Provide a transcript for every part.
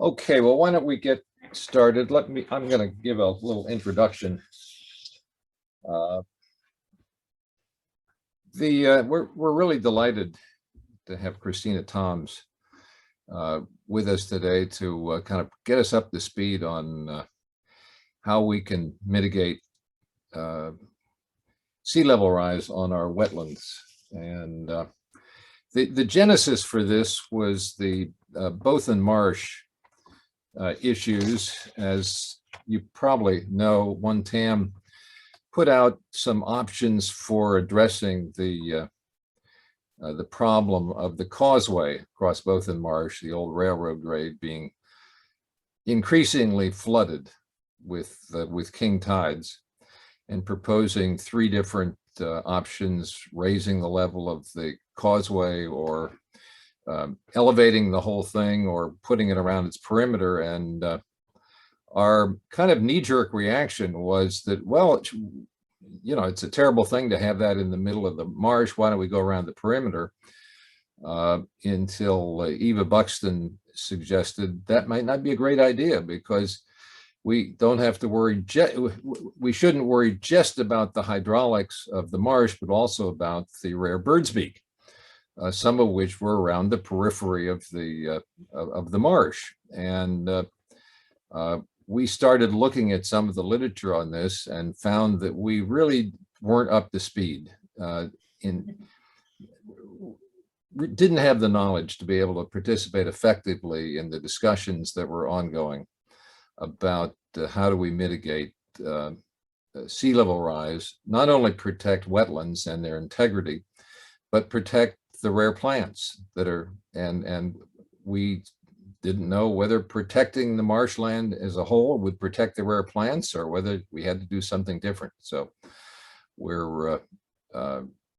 Okay, well, why don't we get started? I'm going to give a little introduction. We're really delighted to have Christina Toms with us today to kind of get us up to speed on how we can mitigate sea level rise on our wetlands. And the genesis for this was the Bayland Marsh issues. As you probably know, One Tam put out some options for addressing the problem of the causeway across Bayland Marsh, the old railroad grade, being increasingly flooded with king tides, and proposing three different options: raising the level of the causeway, or elevating the whole thing, or putting it around its perimeter. And our kind of knee-jerk reaction was that, well, it's a terrible thing to have that in the middle of the marsh. Why don't we go around the perimeter? Until Eva Buxton suggested that might not be a great idea, because we don't have to worry, we shouldn't worry just about the hydraulics of the marsh, but also about the rare bird's beak, some of which were around the periphery of the marsh. And we started looking at some of the literature on this and found that we really weren't up to speed, didn't have the knowledge to be able to participate effectively in the discussions that were ongoing about how do we mitigate sea level rise, not only protect wetlands and their integrity, but protect the rare plants that are, and we didn't know whether protecting the marshland as a whole would protect the rare plants, or whether we had to do something different. So we're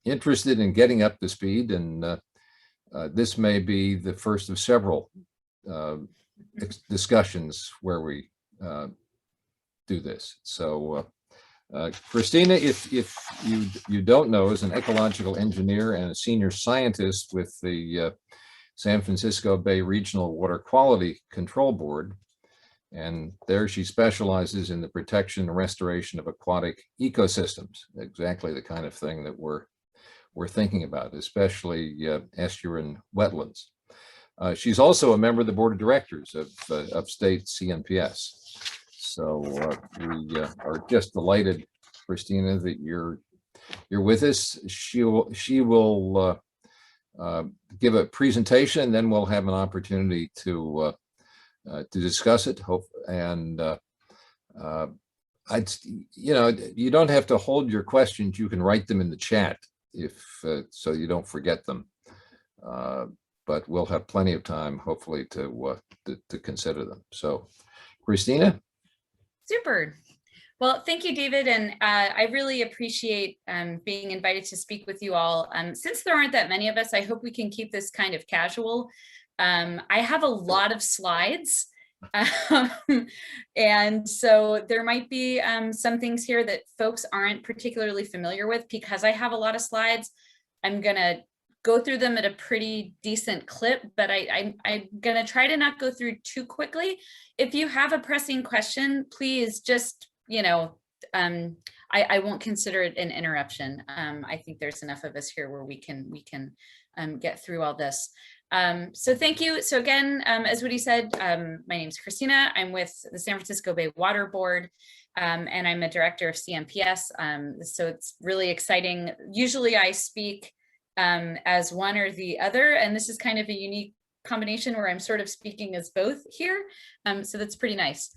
interested in getting up to speed, and this may be the first of several discussions where we do this. So Christina, if you don't know, is an ecological engineer and a senior scientist with the San Francisco Bay Regional Water Quality Control Board. And there she specializes in the protection and restoration of aquatic ecosystems, exactly the kind of thing that we're thinking about, especially estuarine wetlands. She's also a member of the board of directors of state CNPS. So we are just delighted, Christina, that you're with us. She will give a presentation, and then we'll have an opportunity to discuss it. And you don't have to hold your questions. You can write them in the chat so you don't forget them. But we'll have plenty of time, hopefully, to consider them. So, Christina. Super. Well, thank you, David. And I really appreciate being invited to speak with you all. Since there aren't that many of us, I hope we can keep this kind of casual. I have a lot of slides. And so there might be some things here that folks aren't particularly familiar with. Because I have a lot of slides, I'm going to go through them at a pretty decent clip, but I'm going to try to not go through too quickly. If you have a pressing question, please just, I won't consider it an interruption. I think there's enough of us here where we can get through all this. So thank you. So again, as Woody said, my name is Christina. I'm with the San Francisco Bay Water Board, and I'm a director of CNPS. So it's really exciting. Usually I speak as one or the other, and this is kind of a unique combination where I'm sort of speaking as both here. So that's pretty nice.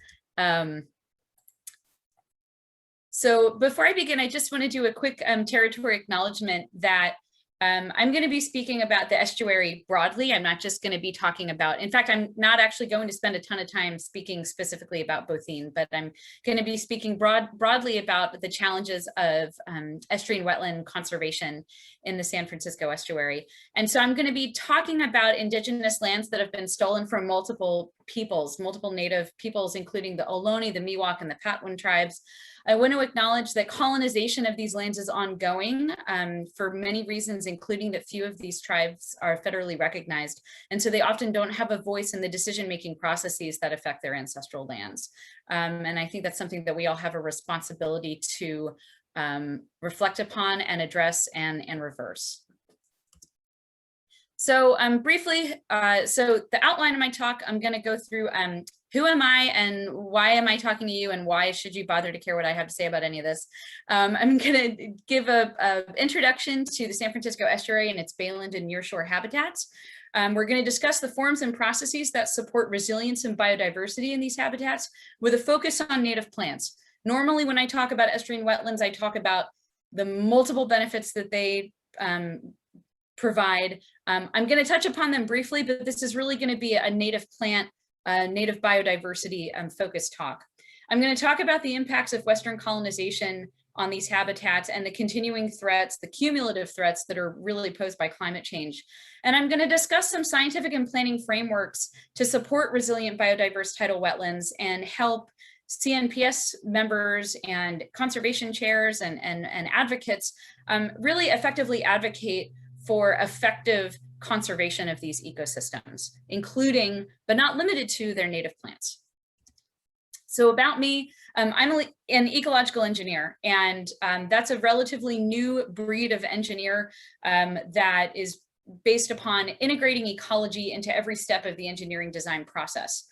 So before I begin, I just want to do a quick territory acknowledgement that I'm going to be speaking about the estuary broadly. I'm not just going to be talking about, in fact, I'm not actually going to spend a ton of time speaking specifically about Bayland, but I'm going to be speaking broadly about the challenges of estuarine wetland conservation in the San Francisco Estuary. And so I'm going to be talking about indigenous lands that have been stolen from multiple peoples, multiple native peoples, including the Ohlone, the Miwok, and the Patwin tribes. I want to acknowledge that colonization of these lands is ongoing for many reasons, including that few of these tribes are federally recognized. And so they often don't have a voice in the decision-making processes that affect their ancestral lands. And I think that's something that we all have a responsibility to reflect upon and address and reverse. So briefly, so the outline of my talk, I'm going to go through who am I and why am I talking to you and why should you bother to care what I have to say about any of this. I'm going to give a introduction to the San Francisco Estuary and its Bayland and nearshore habitats. We're going to discuss the forms and processes that support resilience and biodiversity in these habitats with a focus on native plants. Normally, when I talk about estuarine wetlands, I talk about the multiple benefits that they provide. I'm going to touch upon them briefly, but this is really going to be a native plant, native biodiversity focused talk. I'm going to talk about the impacts of Western colonization on these habitats and the continuing threats, the cumulative threats that are really posed by climate change. And I'm going to discuss some scientific and planning frameworks to support resilient biodiverse tidal wetlands and help CNPS members and conservation chairs and advocates really effectively advocate for effective conservation of these ecosystems, including, but not limited to, their native plants. So about me, I'm an ecological engineer, and that's a relatively new breed of engineer that is based upon integrating ecology into every step of the engineering design process.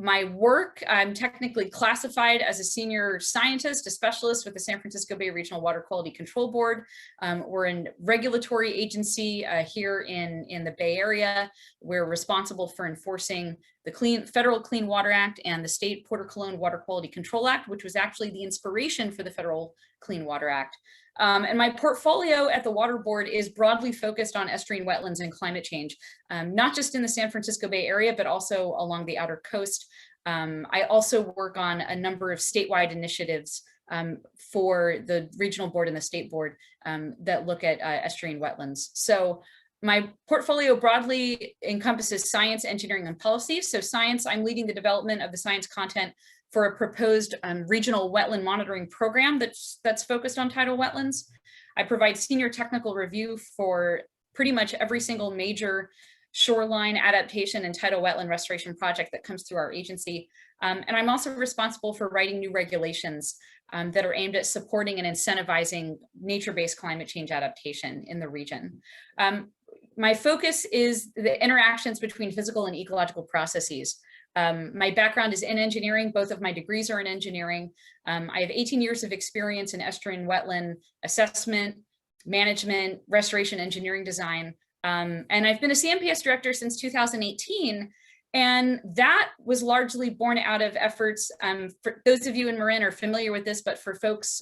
My work, I'm technically classified as a senior scientist, a specialist with the San Francisco Bay Regional Water Quality Control Board. We're a regulatory agency here in the Bay Area. We're responsible for enforcing the Federal Clean Water Act and the State Port of Cologne Water Quality Control Act, which was actually the inspiration for the Federal Clean Water Act. And my portfolio at the Water Board is broadly focused on estuarine wetlands and climate change, not just in the San Francisco Bay Area, but also along the outer coast. I also work on a number of statewide initiatives for the regional board and the state board that look at estuarine wetlands. So my portfolio broadly encompasses science, engineering, and policy. So science, I'm leading the development of the science content for a proposed regional wetland monitoring program that's focused on tidal wetlands. I provide senior technical review for pretty much every single major shoreline adaptation and tidal wetland restoration project that comes through our agency. And I'm also responsible for writing new regulations that are aimed at supporting and incentivizing nature-based climate change adaptation in the region. My focus is the interactions between physical and ecological processes. My background is in engineering. Both of my degrees are in engineering. I have 18 years of experience in estuarine wetland assessment, management, restoration, engineering design. And I've been a CNPS director since 2018. And that was largely born out of efforts, for those of you in Marin are familiar with this, but for folks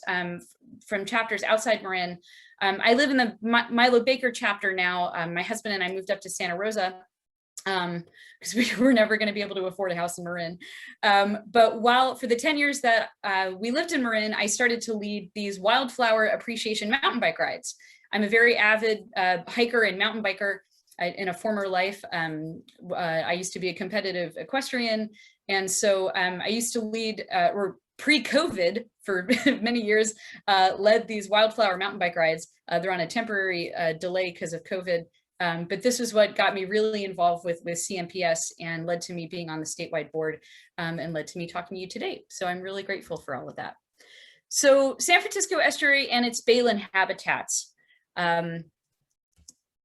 from chapters outside Marin, I live in the Milo Baker chapter now. My husband and I moved up to Santa Rosa because we were never going to be able to afford a house in Marin. But for the 10 years that we lived in Marin, I started to lead these wildflower appreciation mountain bike rides. I'm a very avid hiker and mountain biker. In a former life, I used to be a competitive equestrian. And so I used to lead, or pre-COVID for many years, led these wildflower mountain bike rides. They're on a temporary delay because of COVID. But this is what got me really involved with CNPS and led to me being on the statewide board and led to me talking to you today. So I'm really grateful for all of that. So San Francisco Estuary and its Baylin habitats.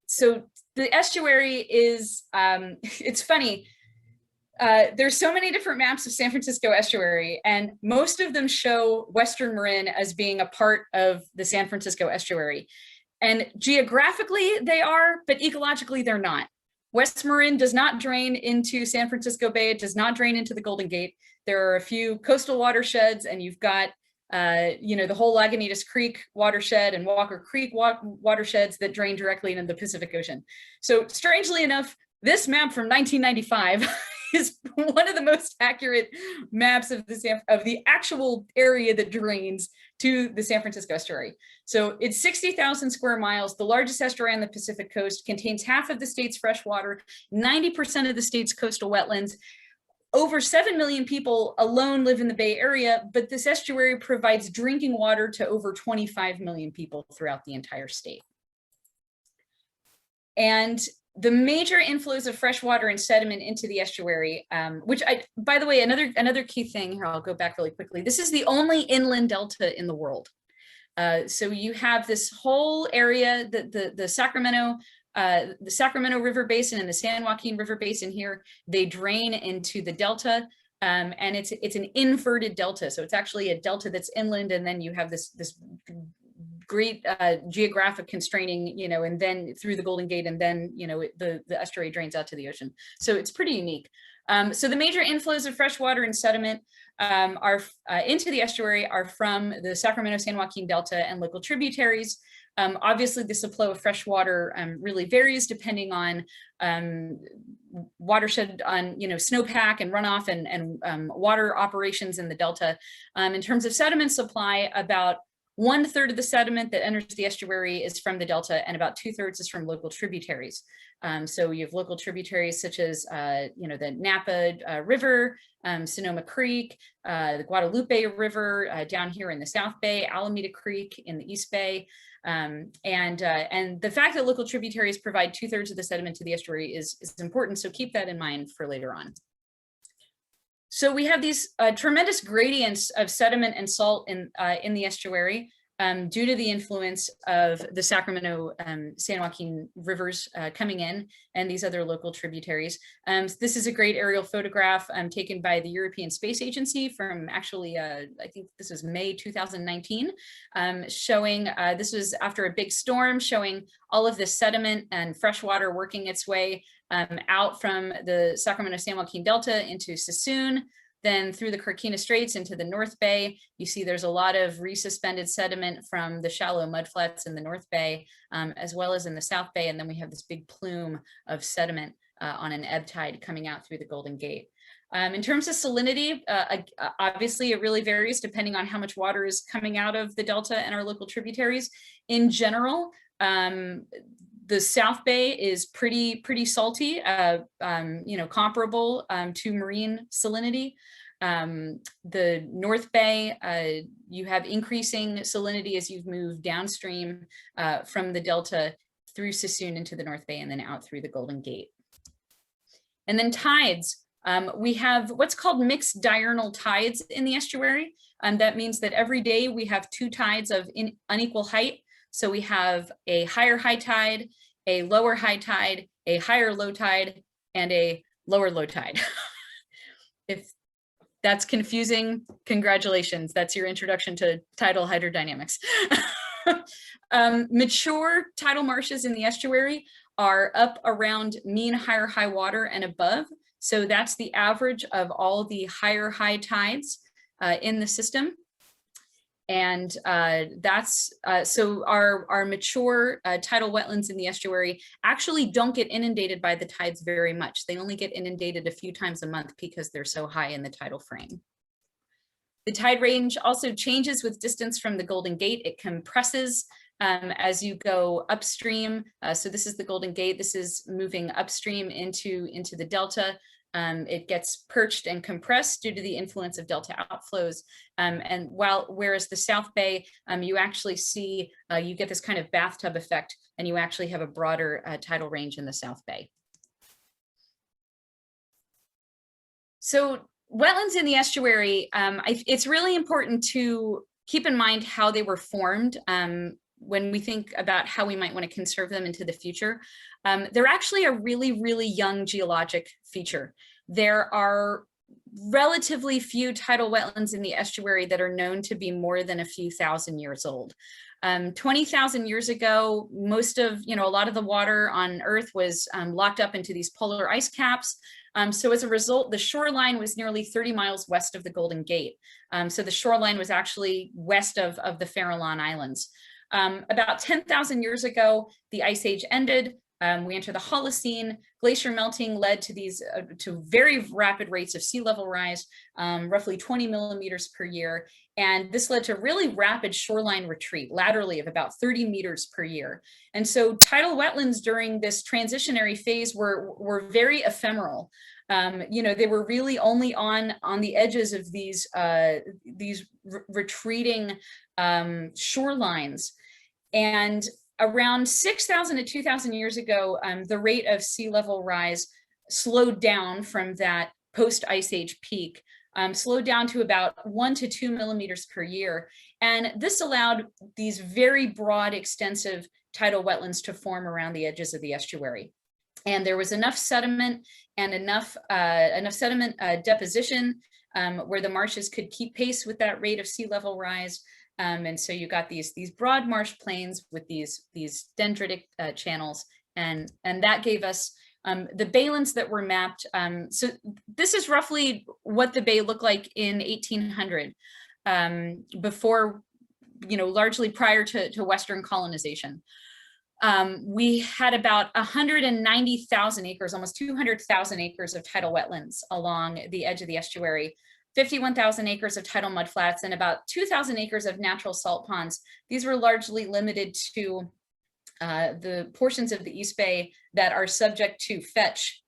So the estuary is, it's funny, there's so many different maps of San Francisco Estuary, and most of them show Western Marin as being a part of the San Francisco Estuary. And geographically they are, but ecologically they're not. West Marin does not drain into San Francisco Bay. It does not drain into the Golden Gate. There are a few coastal watersheds, and you've got the whole Lagunitas Creek watershed and Walker Creek watersheds that drain directly into the Pacific Ocean. So strangely enough, this map from 1995 is one of the most accurate maps of the actual area that drains to the San Francisco Estuary. So it's 60,000 square miles, the largest estuary on the Pacific coast, contains half of the state's freshwater, 90% of the state's coastal wetlands. Over 7 million people alone live in the Bay Area, but this estuary provides drinking water to over 25 million people throughout the entire state. And the major inflows of fresh water and sediment into the estuary, which by the way, another key thing here, I'll go back really quickly. This is the only inland delta in the world. So you have this whole area, the Sacramento River Basin and the San Joaquin River Basin here, they drain into the delta. And it's an inverted delta. So it's actually a delta that's inland, and then you have this great geographic constraining, and then through the Golden Gate, and then, the estuary drains out to the ocean. So it's pretty unique. So the major inflows of fresh water and sediment are into the estuary are from the Sacramento San Joaquin Delta and local tributaries. Obviously, the supply of fresh water really varies depending on watershed, on snowpack and runoff and water operations in the delta. In terms of sediment supply, about 1/3 of the sediment that enters the estuary is from the delta, and about 2/3 is from local tributaries. So you have local tributaries such as the Napa River, Sonoma Creek, the Guadalupe River down here in the South Bay, Alameda Creek in the East Bay. And the fact that local tributaries provide 2/3 of the sediment to the estuary is important, so keep that in mind for later on. So we have these tremendous gradients of sediment and salt in the estuary due to the influence of the Sacramento San Joaquin rivers coming in and these other local tributaries. This is a great aerial photograph taken by the European Space Agency from actually, I think this was May 2019, showing, this was after a big storm, showing all of this sediment and fresh water working its way out from the Sacramento San Joaquin Delta into Sassoon, then through the Carquinez Straits into the North Bay. You see there's a lot of resuspended sediment from the shallow mudflats in the North Bay, as well as in the South Bay. And then we have this big plume of sediment on an ebb tide coming out through the Golden Gate. In terms of salinity, obviously it really varies depending on how much water is coming out of the Delta and our local tributaries. In general, the South Bay is pretty salty, comparable to marine salinity. The North Bay, you have increasing salinity as you've moved downstream from the Delta through Sassoon into the North Bay and then out through the Golden Gate. And then tides. We have what's called mixed diurnal tides in the estuary. That means that every day we have two tides of unequal height. So we have a higher high tide, a lower high tide, a higher low tide, and a lower low tide. If that's confusing, congratulations. That's your introduction to tidal hydrodynamics. Mature tidal marshes in the estuary are up around mean higher high water and above. So that's the average of all the higher high tides in the system. And that's so our mature tidal wetlands in the estuary actually don't get inundated by the tides very much. They only get inundated a few times a month because they're so high in the tidal frame. The tide range also changes with distance from the Golden Gate. It compresses as you go upstream. So this is the Golden Gate. This is moving upstream into the Delta. It gets perched and compressed due to the influence of delta outflows. And whereas the South Bay, you actually see, you get this kind of bathtub effect, and you actually have a broader tidal range in the South Bay. So wetlands in the estuary, it's really important to keep in mind how they were formed when we think about how we might want to conserve them into the future. They're actually a really young geologic feature. There are relatively few tidal wetlands in the estuary that are known to be more than a few thousand years old. 20,000 years ago, most of, a lot of the water on Earth was locked up into these polar ice caps. So as a result, the shoreline was nearly 30 miles west of the Golden Gate. So the shoreline was actually west of the Farallon Islands. About 10,000 years ago, the Ice Age ended. We enter the Holocene. Glacier melting led to these to very rapid rates of sea level rise, roughly 20 millimeters per year. And this led to really rapid shoreline retreat laterally of about 30 meters per year. And so tidal wetlands during this transitionary phase were very ephemeral. They were really only on the edges of these retreating shorelines. And around 6,000 to 2,000 years ago, the rate of sea level rise slowed down from that post-ice age peak, slowed down to about 1 to 2 millimeters per year. And this allowed these very broad, extensive tidal wetlands to form around the edges of the estuary. And there was enough sediment and enough sediment deposition where the marshes could keep pace with that rate of sea level rise. And so you got these broad marsh plains with these dendritic channels, and that gave us the Baylens that were mapped. So this is roughly what the bay looked like in 1800, before, largely prior to Western colonization. We had about 190,000 acres, almost 200,000 acres of tidal wetlands along the edge of the estuary, 51,000 acres of tidal mudflats, and about 2,000 acres of natural salt ponds. These were largely limited to the portions of the East Bay that are subject to fetch.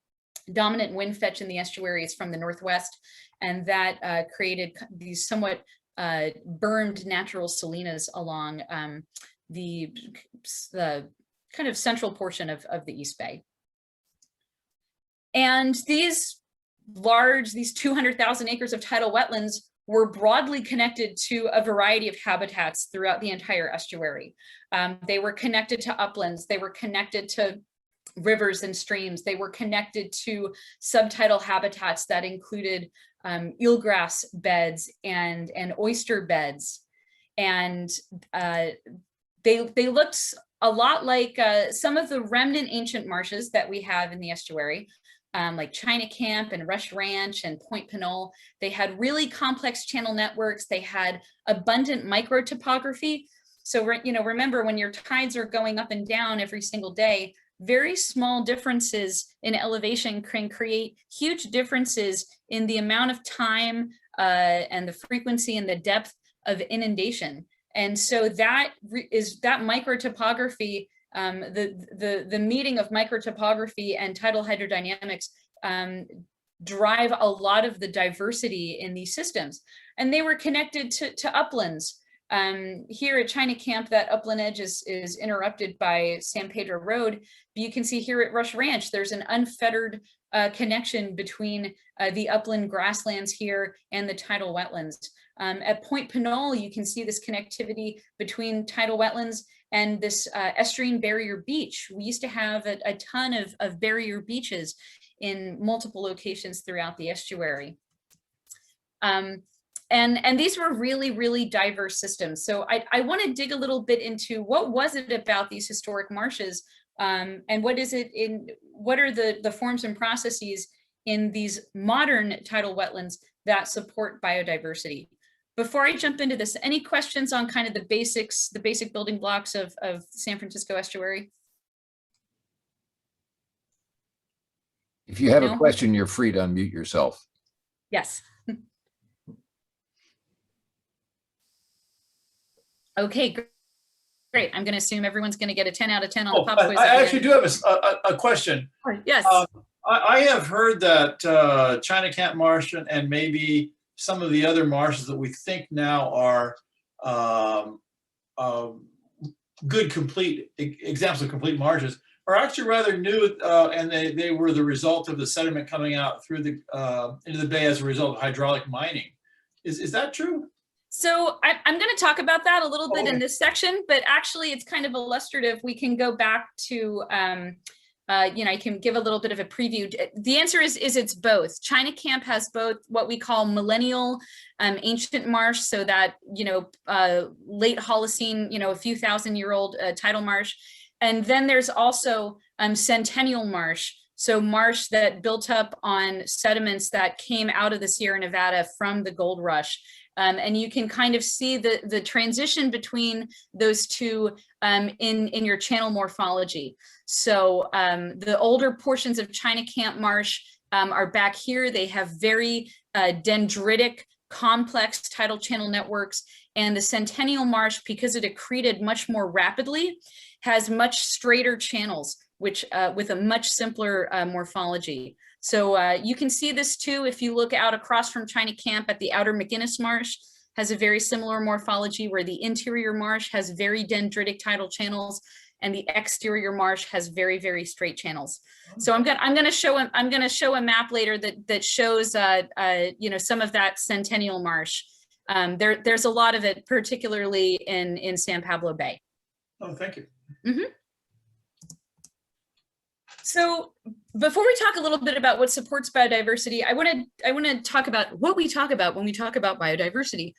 Dominant wind fetch in the estuary is from the northwest, and that created these somewhat burned natural salinas along the kind of central portion of the East Bay. And these 200,000 acres of tidal wetlands were broadly connected to a variety of habitats throughout the entire estuary. They were connected to uplands, they were connected to rivers and streams, they were connected to subtidal habitats that included eelgrass beds and oyster beds. And they looked a lot like some of the remnant ancient marshes that we have in the estuary, like China Camp and Rush Ranch and Point Pinole. They had really complex channel networks. They had abundant microtopography. So, remember, when your tides are going up and down every single day, very small differences in elevation can create huge differences in the amount of time and the frequency and the depth of inundation. And so that microtopography, the meeting of microtopography and tidal hydrodynamics drive a lot of the diversity in these systems. And they were connected to uplands. Here at China Camp, that upland edge is interrupted by San Pedro Road. But you can see here at Rush Ranch, there's an unfettered connection between the upland grasslands here and the tidal wetlands. At Point Pinole, you can see this connectivity between tidal wetlands and this estuarine barrier beach. We used to have a ton of barrier beaches in multiple locations throughout the estuary. And these were really, really diverse systems. So I want to dig a little bit into what was it about these historic marshes, and what are the forms and processes in these modern tidal wetlands that support biodiversity. Before I jump into this, any questions on kind of the basic building blocks of San Francisco Estuary? If you have a question, you're free to unmute yourself. Yes. Okay, great. I'm going to assume everyone's going to get a 10 out of 10 on the pop quiz. I actually do have a question. Yes. I have heard that China Camp Marsh and maybe some of the other marshes that we think now are good complete examples of complete marshes are actually rather new, and they were the result of the sediment coming out through the into the bay as a result of hydraulic mining. Is that true? So I'm going to talk about that a little bit in this section, but actually it's kind of illustrative. We can go back to, I can give a little bit of a preview. The answer is it's both. China Camp has both what we call millennial ancient marsh, so that, late Holocene, a few thousand-year-old tidal marsh. And then there's also Centennial Marsh, so marsh that built up on sediments that came out of the Sierra Nevada from the gold rush. And you can kind of see the transition between those two in your channel morphology. So the older portions of China Camp Marsh are back here. They have very dendritic, complex tidal channel networks. And the Centennial Marsh, because it accreted much more rapidly, has much straighter channels, which with a much simpler morphology. So you can see this too if you look out across from China Camp at the outer McInnes Marsh, has a very similar morphology, where the interior marsh has very dendritic tidal channels and the exterior marsh has very, very straight channels. So I'm gonna show a map later that shows you know, some of that Centennial Marsh. There's a lot of it, particularly in San Pablo Bay. Oh, thank you. Mm-hmm. So before we talk a little bit about what supports biodiversity, I want to talk about what we talk about when we talk about biodiversity.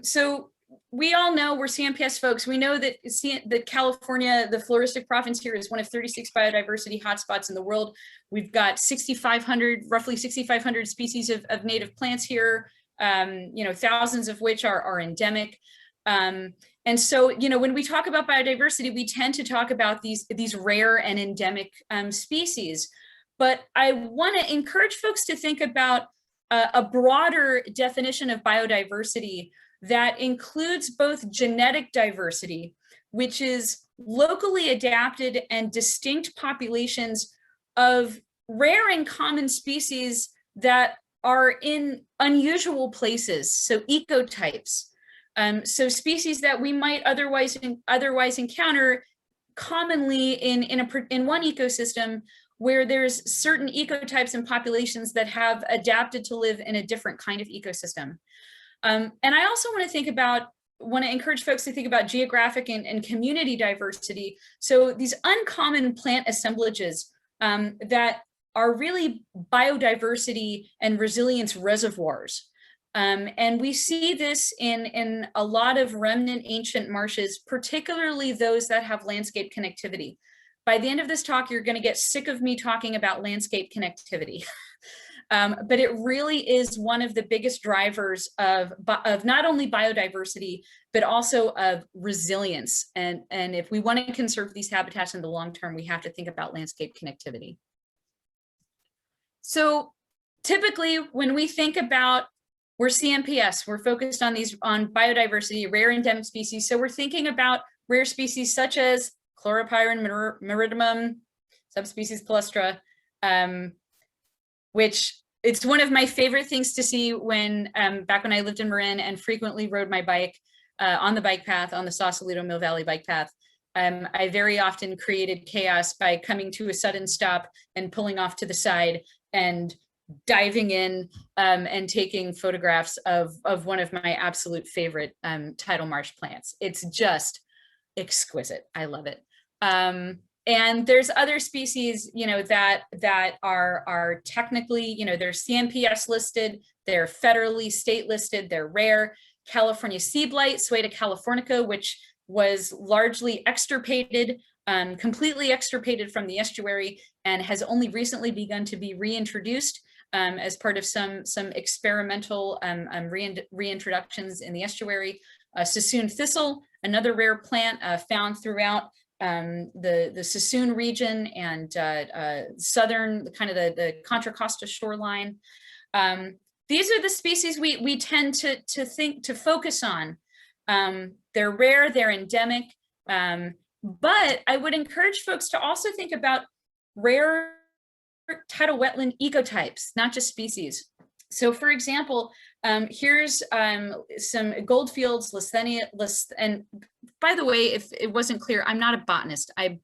So we all know, we're CNPS folks, we know that California, the floristic province here, is one of 36 biodiversity hotspots in the world. We've got roughly 6,500 species of native plants here, you know, thousands of which are endemic. And so, you know, when we talk about biodiversity, we tend to talk about these rare and endemic species. But I want to encourage folks to think about a broader definition of biodiversity that includes both genetic diversity, which is locally adapted and distinct populations of rare and common species that are in unusual places, so ecotypes. So species that we might otherwise encounter commonly in one ecosystem, where there's certain ecotypes and populations that have adapted to live in a different kind of ecosystem. And I also want to encourage folks to think about geographic and community diversity. So these uncommon plant assemblages that are really biodiversity and resilience reservoirs. And we see this in a lot of remnant ancient marshes, particularly those that have landscape connectivity. By the end of this talk, you're going to get sick of me talking about landscape connectivity. But it really is one of the biggest drivers of not only biodiversity, but also of resilience. And if we want to conserve these habitats in the long term, we have to think about landscape connectivity. So typically, when we think about, we're CNPS, we're focused on biodiversity, rare endemic species. So we're thinking about rare species such as Chloropyrin meridimum, subspecies Palestra, which it's one of my favorite things to see when, back when I lived in Marin and frequently rode my bike on the bike path, on the Sausalito Mill Valley bike path. I very often created chaos by coming to a sudden stop and pulling off to the side and diving in and taking photographs of one of my absolute favorite tidal marsh plants. It's just exquisite. I love it. And there's other species, you know, that are technically, you know, they're CNPS listed, they're federally state listed, they're rare. California sea blight, Sueta californica, which was largely extirpated, completely extirpated from the estuary, and has only recently begun to be reintroduced as part of some experimental reintroductions in the estuary. Sassoon thistle, another rare plant found throughout the Sassoon region and southern, kind of the Contra Costa shoreline. These are the species we tend to focus on. They're rare, they're endemic, but I would encourage folks to also think about rare tidal wetland ecotypes, not just species. So for example, here's some goldfields, Lysthenia, and by the way, if it wasn't clear, I'm not a botanist. I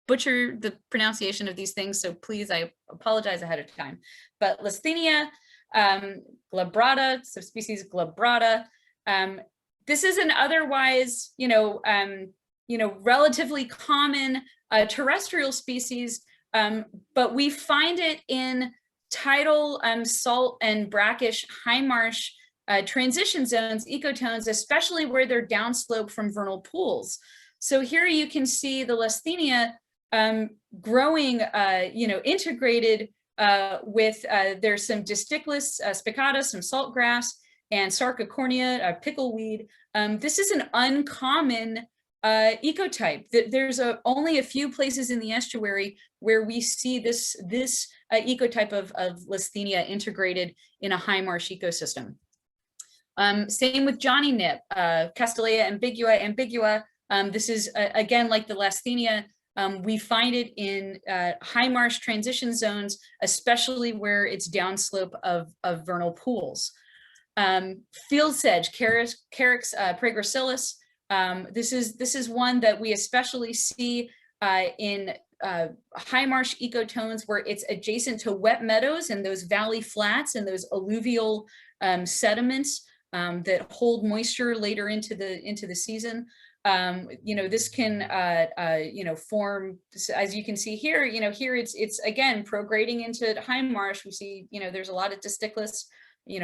butcher the pronunciation of these things, so please, I apologize ahead of time. But Lysthenia, glabrata, subspecies glabrata. This is an otherwise, relatively common terrestrial species, but we find it in tidal, salt and brackish high marsh transition zones, ecotones, especially where they're downslope from vernal pools. So here you can see the Lysthenia growing, integrated with, there's some Disticus spicata, some salt grass, and Sarcocornea, pickleweed. This is an uncommon ecotype. There's only a few places in the estuary where we see this ecotype of Lasthenia integrated in a high marsh ecosystem. Same with Johnny Nip, Castanea ambigua. This is again like the Lasthenia. We find it in high marsh transition zones, especially where it's downslope of vernal pools. Field sedge, Carex praegracillus. This is one that we especially see in high marsh ecotones where it's adjacent to wet meadows and those valley flats and those alluvial sediments that hold moisture later into the season. This can form, as you can see here. Here it's again prograding into high marsh. We see there's a lot of Disticus,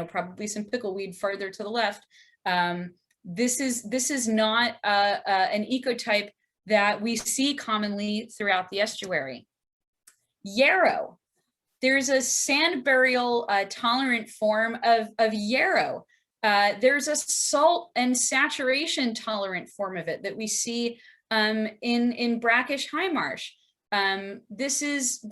probably some pickleweed farther to the left. This is not an ecotype that we see commonly throughout the estuary. Yarrow. There's a sand burial tolerant form of yarrow. There's a salt and saturation tolerant form of it that we see in brackish high marsh. These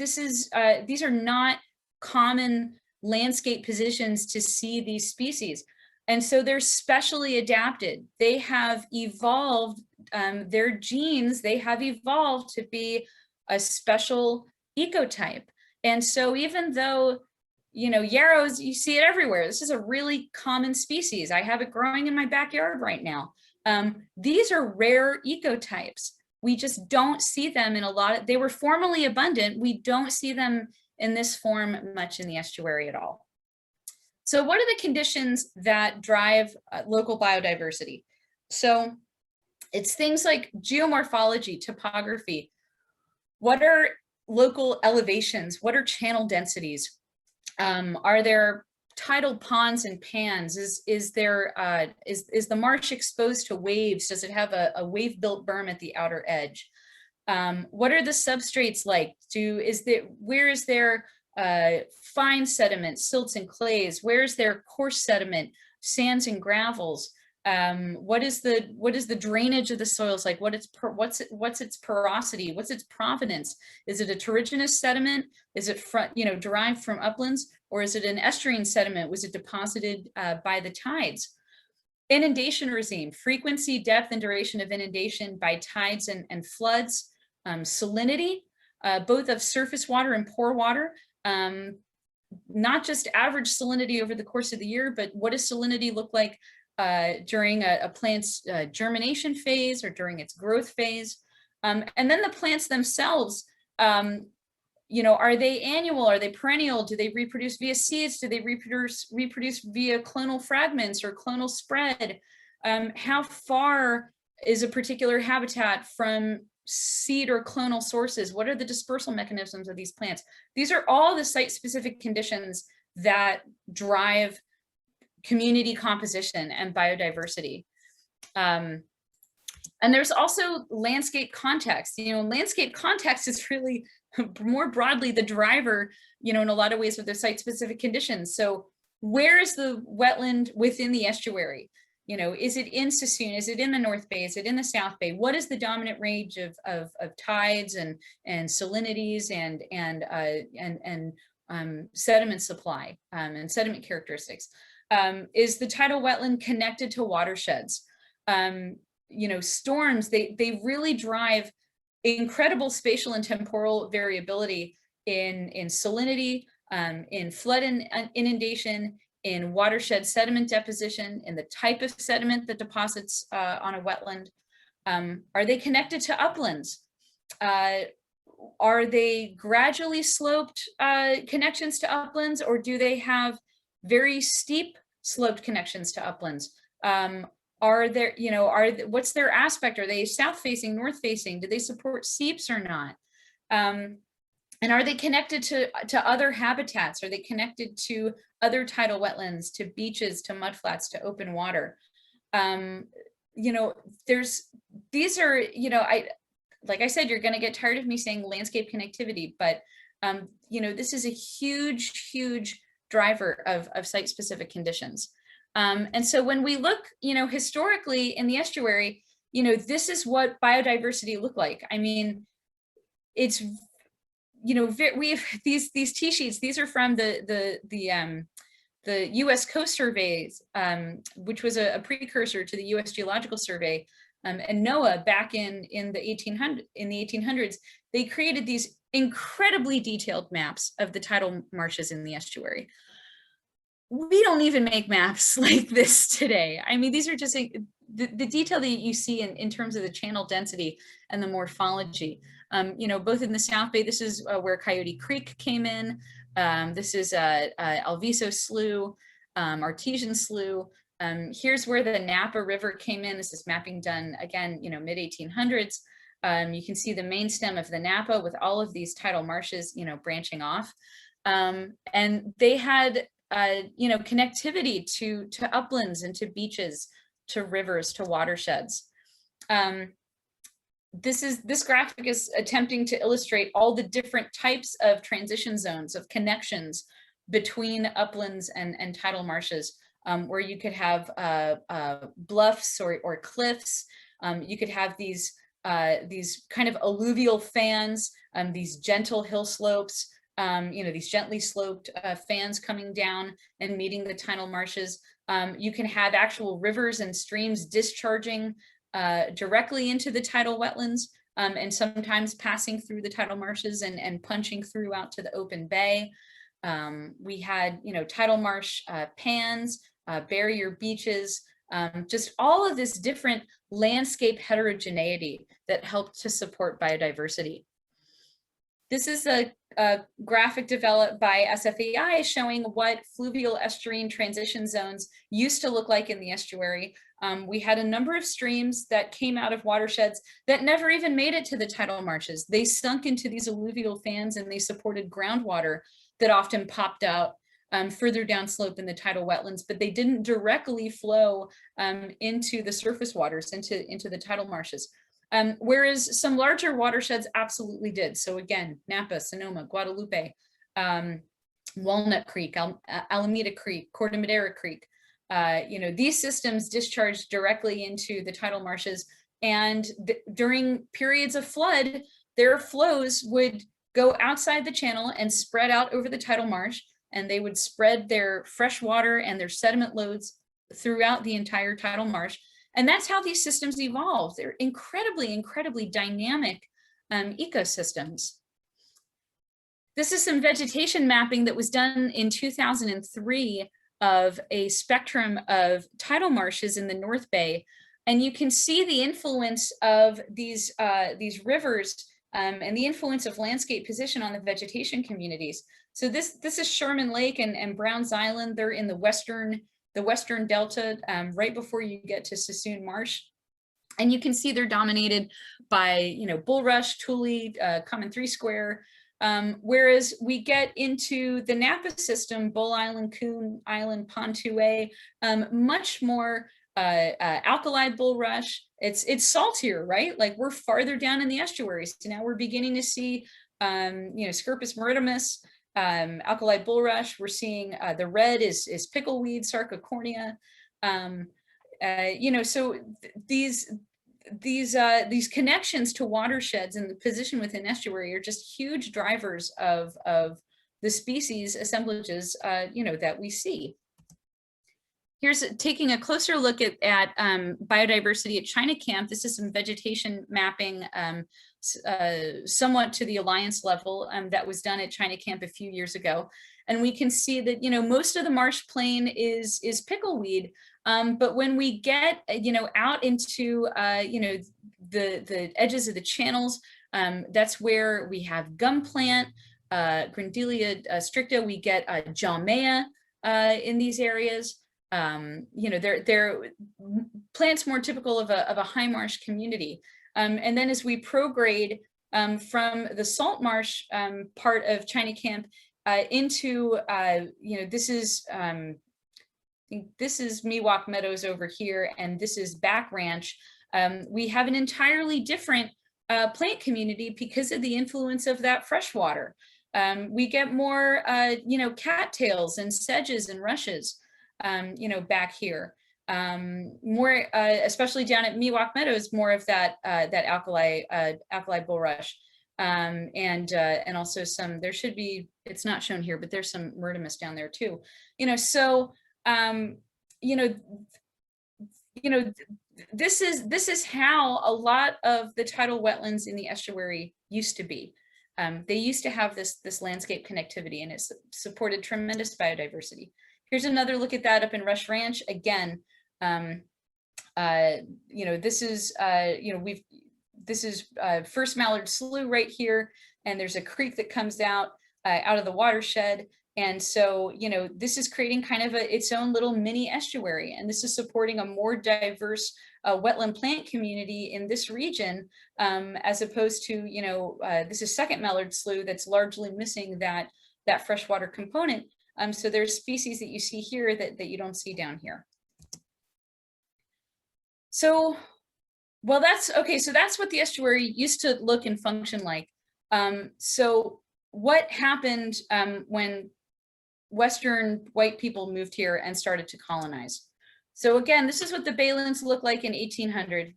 are not common landscape positions to see these species. And so they're specially adapted. They have evolved, their genes, they have evolved to be a special ecotype. And so even though, yarrows, you see it everywhere. This is a really common species. I have it growing in my backyard right now. These are rare ecotypes. We just don't see them in a lot of, they were formerly abundant. We don't see them in this form much in the estuary at all. So what are the conditions that drive local biodiversity? So it's things like geomorphology, topography. What are local elevations? What are channel densities? Are there tidal ponds and pans? Is the marsh exposed to waves? Does it have a wave-built berm at the outer edge? What are the substrates like? Where is there fine sediment, silts and clays? Where is there coarse sediment, sands and gravels? What is the drainage of the soils like? What's its porosity? What's its provenance? Is it a terrigenous sediment? Is it derived from uplands, or is it an estuarine sediment? Was it deposited by the tides? Inundation regime, frequency, depth, and duration of inundation by tides and floods. Salinity, both of surface water and pore water. Not just average salinity over the course of the year, but what does salinity look like during a plant's germination phase or during its growth phase? And then the plants themselves, are they annual? Are they perennial? Do they reproduce via seeds? Do they reproduce via clonal fragments or clonal spread? How far is a particular habitat from seed or clonal sources? What are the dispersal mechanisms of these plants? These are all the site-specific conditions that drive community composition and biodiversity. And there's also landscape context. Landscape context is really more broadly the driver, in a lot of ways with the site-specific conditions. So where is the wetland within the estuary? Is it in Sassoon? Is it in the North Bay? Is it in the South Bay? What is the dominant range of tides and salinities and sediment supply and sediment characteristics? Is the tidal wetland connected to watersheds? Storms, they really drive incredible spatial and temporal variability in salinity, in flood and inundation, in watershed sediment deposition, in the type of sediment that deposits on a wetland. Are they connected to uplands? Are they gradually sloped connections to uplands, or do they have very steep sloped connections to uplands? Are there, what's their aspect? Are they south facing, north facing? Do they support seeps or not? And are they connected to other habitats? Are they connected to other tidal wetlands, to beaches, to mudflats, to open water? These are, like I said, you're going to get tired of me saying landscape connectivity, but this is a huge driver of site-specific conditions. And so when we look, historically in the estuary, this is what biodiversity looked like. I mean, it's, we have these T sheets. These are from the U.S. Coast Surveys, which was a precursor to the U.S. Geological Survey, and NOAA back in the 1800s. They created these incredibly detailed maps of the tidal marshes in the estuary. We don't even make maps like this today. I mean, these are just the detail that you see in terms of the channel density and the morphology. Both in the South Bay, this is where Coyote Creek came in. This is Alviso Slough, Artesian Slough. Here's where the Napa River came in. This is mapping done again, mid 1800s. You can see the main stem of the Napa with all of these tidal marshes, branching off. And they had, connectivity to uplands and to beaches, to rivers, to watersheds. This graphic is attempting to illustrate all the different types of transition zones, of connections between uplands and tidal marshes, where you could have bluffs or cliffs. You could have these kind of alluvial fans, these gentle hill slopes, these gently sloped fans coming down and meeting the tidal marshes. You can have actual rivers and streams discharging directly into the tidal wetlands, and sometimes passing through the tidal marshes and punching through out to the open bay. We had, tidal marsh pans, barrier beaches, just all of this different landscape heterogeneity that helped to support biodiversity. This is a graphic developed by SFAI showing what fluvial estuarine transition zones used to look like in the estuary. We had a number of streams that came out of watersheds that never even made it to the tidal marshes. They sunk into these alluvial fans and they supported groundwater that often popped out further downslope in the tidal wetlands, but they didn't directly flow into the surface waters, into the tidal marshes. Whereas some larger watersheds absolutely did. So again, Napa, Sonoma, Guadalupe, Walnut Creek, Alameda Creek, Corte Madera Creek, these systems discharged directly into the tidal marshes. And during periods of flood, their flows would go outside the channel and spread out over the tidal marsh, and they would spread their fresh water and their sediment loads throughout the entire tidal marsh. And that's how these systems evolved. They're incredibly, incredibly dynamic ecosystems. This is some vegetation mapping that was done in 2003 of a spectrum of tidal marshes in the North Bay. And you can see the influence of these rivers and the influence of landscape position on the vegetation communities. So this is Sherman Lake and Browns Island. They're in the western delta, right before you get to Sassoon Marsh. And you can see they're dominated by, bulrush, tule, common three square. Whereas we get into the Napa system, Bull Island, Coon Island, Pontoue, much more alkali bulrush. It's saltier, right? Like we're farther down in the estuaries. So now we're beginning to see, Scirpus maritimus, alkali bulrush. We're seeing the red is pickleweed, Sarcocornea. So these connections to watersheds and the position within estuary are just huge drivers of the species assemblages, that we see. Here's taking a closer look at biodiversity at China Camp. This is some vegetation mapping, somewhat to the alliance level, that was done at China Camp a few years ago. And we can see that, most of the marsh plain is pickleweed. But when we get, out into, the edges of the channels, that's where we have gum plant, Grandelia stricta. We get Jalmea in these areas. They're plants more typical of a high marsh community. And then as we prograde from the salt marsh part of China Camp into, this is Miwok Meadows over here, and this is Back Ranch. We have an entirely different plant community because of the influence of that freshwater. We get more, cattails and sedges and rushes. you know, back here. More, especially down at Miwok Meadows, more of that that alkali bulrush, and also some. There should be. It's not shown here, but there's some myrtimus down there too. You know, so you know, this is how a lot of the tidal wetlands in the estuary used to be. They used to have this landscape connectivity, and it's supported tremendous biodiversity. Here's another look at that up in Rush Ranch. Again, you know, this is you know, this is First Mallard Slough right here, and there's a creek that comes out of the watershed. And so, you know, this is creating kind of its own little mini estuary, and this is supporting a more diverse wetland plant community in this region, as opposed to, you know, this is Second Mallard Slough that's largely missing that freshwater component. So there's species that you see here that you don't see down here. So, well, that's okay. So that's what the estuary used to look and function like. So what happened when Western white people moved here and started to colonize? So again, this is what the Baylens looked like in 1800.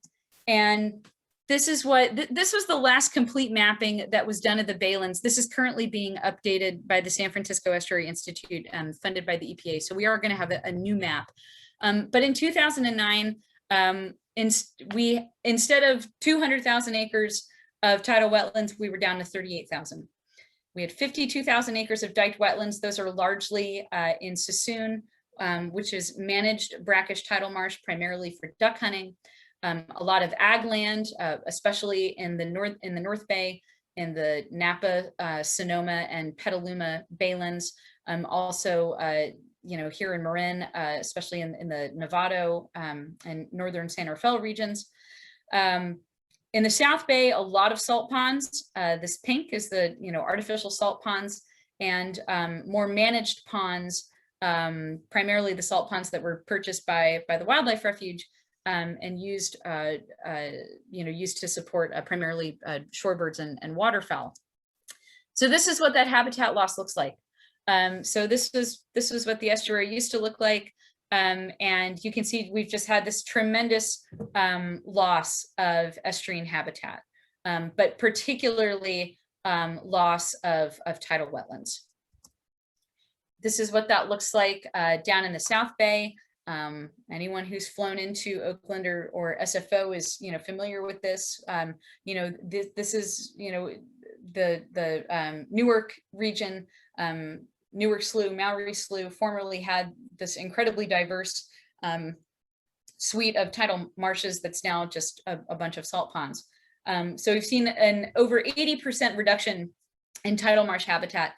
And this is what, this was the last complete mapping that was done of the Baylens. This is currently being updated by the San Francisco Estuary Institute, funded by the EPA. So we are going to have a new map. But in 2009, instead of 200,000 acres of tidal wetlands, we were down to 38,000. We had 52,000 acres of diked wetlands. Those are largely in Sassoon, which is managed brackish tidal marsh, primarily for duck hunting. A lot of ag land, especially in the North Bay, in the Napa, Sonoma, and Petaluma Baylens. Also, you know, here in Marin, especially in the Novato and northern San Rafael regions. In the South Bay, a lot of salt ponds. This pink is the, you know, artificial salt ponds, and more managed ponds, primarily the salt ponds that were purchased by the Wildlife Refuge and used, you know, used to support primarily shorebirds and waterfowl. So this is what that habitat loss looks like. So this was what the estuary used to look like. And you can see we've just had this tremendous loss of estuarine habitat, but particularly loss of tidal wetlands. This is what that looks like down in the South Bay. Anyone who's flown into Oakland or SFO is, you know, familiar with this. You know, this is, you know, the Newark region. Newark Slough, Maury Slough formerly had this incredibly diverse suite of tidal marshes that's now just a bunch of salt ponds. So we've seen an over 80% reduction in tidal marsh habitat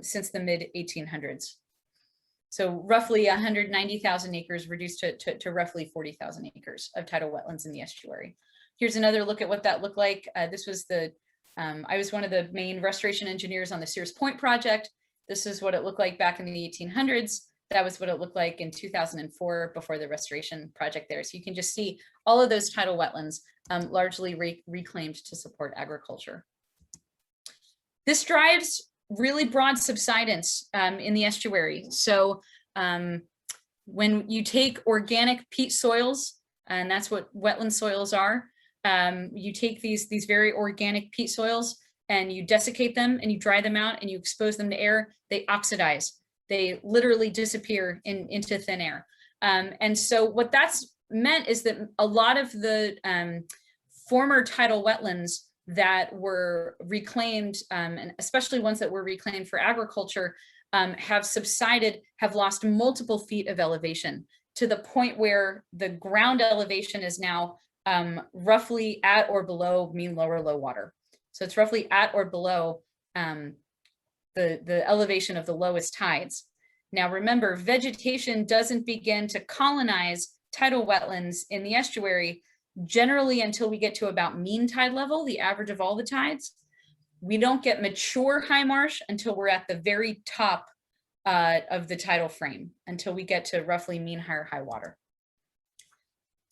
since the mid 1800s. So roughly 190,000 acres reduced to roughly 40,000 acres of tidal wetlands in the estuary. Here's another look at what that looked like. This was I was one of the main restoration engineers on the Sears Point project. This is what it looked like back in the 1800s. That was what it looked like in 2004 before the restoration project there. So you can just see all of those tidal wetlands largely reclaimed to support agriculture. This drives really broad subsidence in the estuary. So when you take organic peat soils, and that's what wetland soils are, you take these very organic peat soils and you desiccate them and you dry them out and you expose them to air, they oxidize. They literally disappear into thin air. And so what that's meant is that a lot of the former tidal wetlands that were reclaimed, and especially ones that were reclaimed for agriculture, have subsided, have lost multiple feet of elevation to the point where the ground elevation is now roughly at or below mean lower low water. So it's roughly at or below the elevation of the lowest tides. Now remember, vegetation doesn't begin to colonize tidal wetlands in the estuary generally until we get to about mean tide level, the average of all the tides. We don't get mature high marsh until we're at the very top of the tidal frame, until we get to roughly mean high water.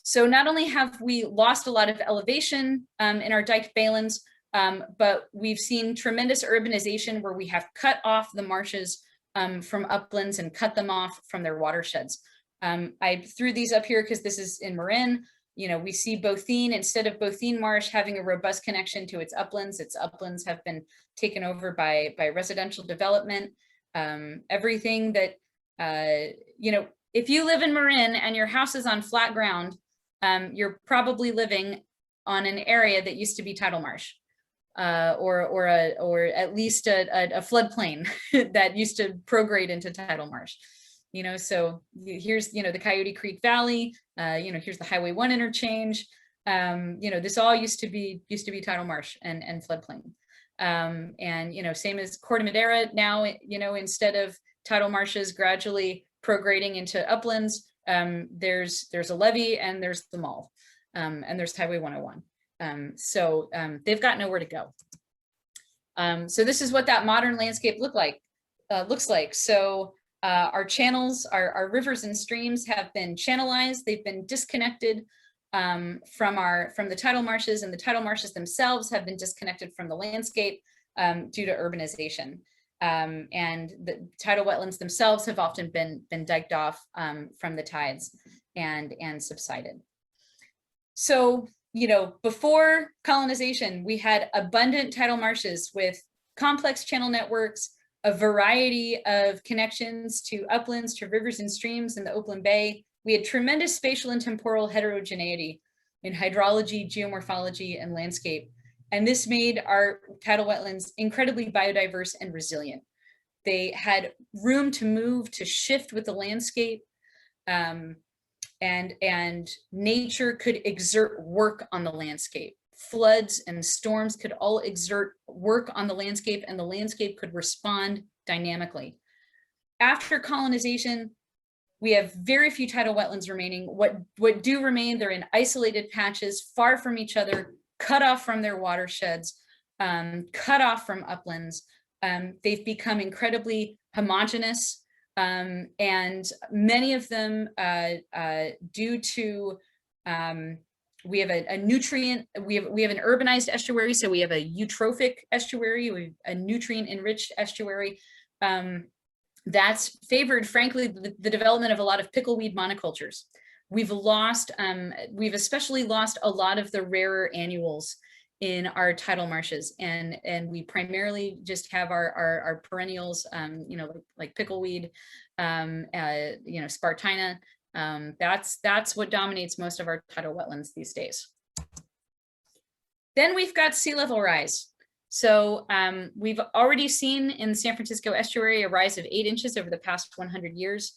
So not only have we lost a lot of elevation in our diked Baylens, but we've seen tremendous urbanization where we have cut off the marshes from uplands and cut them off from their watersheds. I threw these up here because this is in Marin. You know, we see Bothene, instead of Bothene Marsh having a robust connection to its uplands have been taken over by residential development. Everything that, you know, if you live in Marin and your house is on flat ground, you're probably living on an area that used to be tidal marsh, or at least a floodplain that used to prograde into tidal marsh. You know, so here's, you know, the Coyote Creek Valley, you know, here's the Highway 1 interchange. You know, this all used to be tidal marsh and floodplain. And, you know, same as Corte Madera now, you know, instead of tidal marshes gradually prograding into uplands, there's a levee and there's the mall, and there's Highway 101. So they've got nowhere to go. So this is what that modern landscape looks like. So our channels, our rivers and streams have been channelized. They've been disconnected from the tidal marshes, and the tidal marshes themselves have been disconnected from the landscape due to urbanization. And the tidal wetlands themselves have often been diked off from the tides and subsided. So, you know, before colonization, we had abundant tidal marshes with complex channel networks, a variety of connections to uplands, to rivers and streams in the Oakland Bay. We had tremendous spatial and temporal heterogeneity in hydrology, geomorphology, and landscape. And this made our tidal wetlands incredibly biodiverse and resilient. They had room to move, to shift with the landscape, and nature could exert work on the landscape. Floods and storms could all exert work on the landscape, and the landscape could respond dynamically. After colonization, we have very few tidal wetlands remaining. What do remain, they're in isolated patches, far from each other, cut off from their watersheds, cut off from uplands. They've become incredibly homogeneous, and many of them, due to we have a nutrient, we have an urbanized estuary, so we have a eutrophic estuary, we have a nutrient enriched estuary. That's favored, frankly, the development of a lot of pickleweed monocultures. We've especially lost a lot of the rarer annuals in our tidal marshes, and we primarily just have our perennials, you know, like pickleweed, you know, spartina. That's what dominates most of our tidal wetlands these days. Then we've got sea level rise. So we've already seen in the San Francisco Estuary a rise of 8 inches over the past 100 years.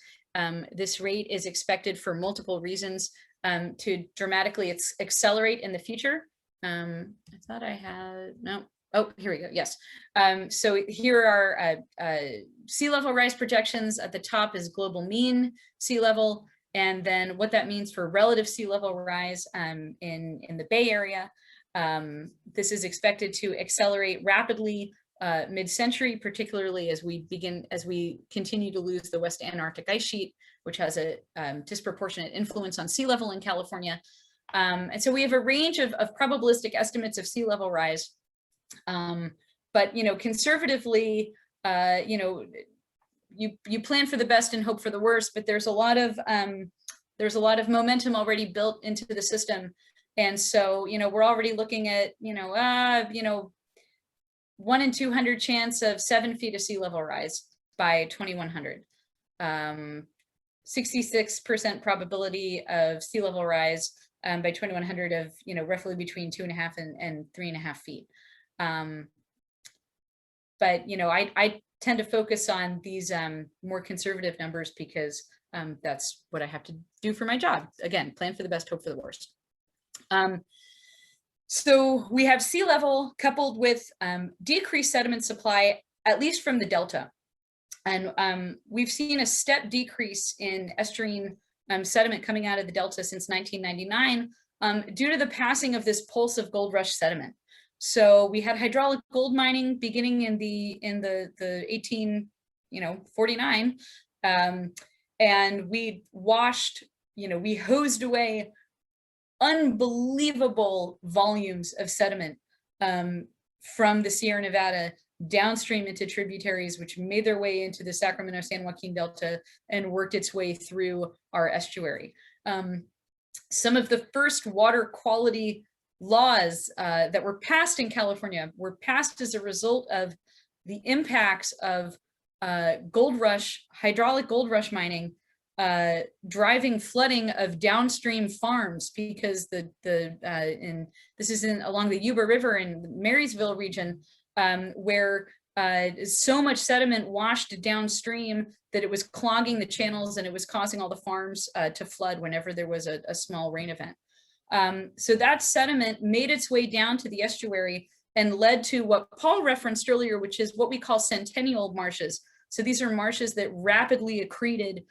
This rate is expected for multiple reasons to dramatically accelerate in the future. I thought I had, no. Oh, here we go. Yes. So here are sea level rise projections. At the top is global mean sea level, and then what that means for relative sea level rise in the Bay Area. This is expected to accelerate rapidly mid-century, particularly as we continue to lose the West Antarctic ice sheet, which has a disproportionate influence on sea level in California. And so we have a range of probabilistic estimates of sea level rise. But, you know, conservatively, you know, you plan for the best and hope for the worst, but there's a lot of momentum already built into the system. And so, you know, we're already looking at, you know, 1 in 200 chance of 7 feet of sea level rise by 2100. 66% probability of sea level rise by 2100 of, you know, roughly between 2.5 and 3.5 feet. But, you know, I tend to focus on these more conservative numbers because that's what I have to do for my job. Again, plan for the best, hope for the worst. So we have sea level coupled with decreased sediment supply, at least from the delta. And we've seen a step decrease in estuarine sediment coming out of the delta since 1999 due to the passing of this pulse of gold rush sediment. So we had hydraulic gold mining beginning in the 1849, and we washed, you know, we hosed away unbelievable volumes of sediment from the Sierra Nevada downstream into tributaries, which made their way into the Sacramento-San Joaquin Delta and worked its way through our estuary. Some of the first water quality laws that were passed in California were passed as a result of the impacts of hydraulic gold rush mining, driving flooding of downstream farms, because this is along the Yuba River in the Marysville region, where so much sediment washed downstream that it was clogging the channels and it was causing all the farms to flood whenever there was a small rain event. So that sediment made its way down to the estuary and led to what Paul referenced earlier, which is what we call Centennial Marshes. So these are marshes that rapidly accreted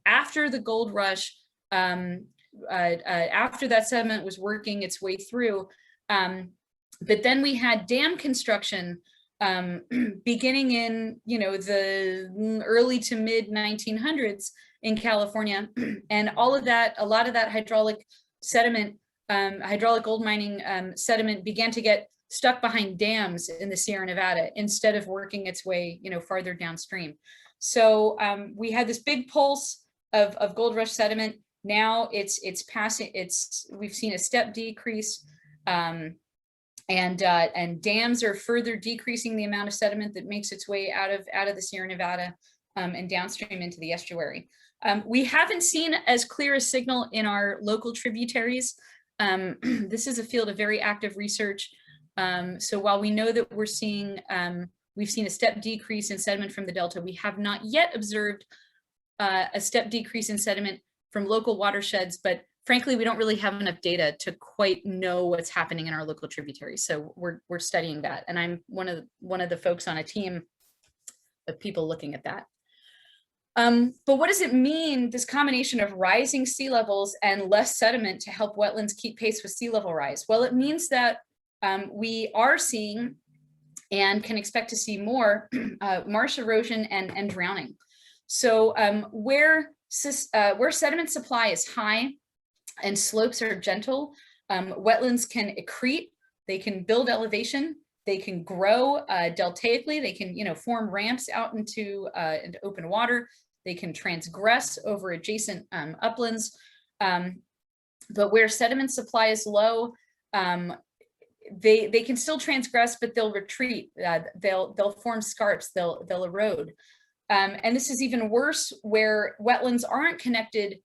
after the gold rush, after that sediment was working its way through. But then we had dam construction beginning in, the early to mid 1900s in California, and a lot of that hydraulic sediment, hydraulic gold mining sediment began to get stuck behind dams in the Sierra Nevada instead of working its way, farther downstream. So we had this big pulse of gold rush sediment. Now it's passing. We've seen a step decrease, and dams are further decreasing the amount of sediment that makes its way out of the Sierra Nevada and downstream into the estuary. We haven't seen as clear a signal in our local tributaries. This is a field of very active research. So while we know that we've seen a step decrease in sediment from the Delta, we have not yet observed a step decrease in sediment from local watersheds, but frankly, we don't really have enough data to quite know what's happening in our local tributaries. So we're studying that. And I'm one of the folks on a team of people looking at that. But what does it mean, this combination of rising sea levels and less sediment, to help wetlands keep pace with sea level rise? Well, it means that we are seeing and can expect to see more marsh erosion and drowning. So where sediment supply is high and slopes are gentle, wetlands can accrete, they can build elevation, they can grow deltaically, they can form ramps out into open water, they can transgress over adjacent uplands. But where sediment supply is low, they can still transgress, but they'll retreat. They'll form scarps. They'll erode. And this is even worse where wetlands aren't connected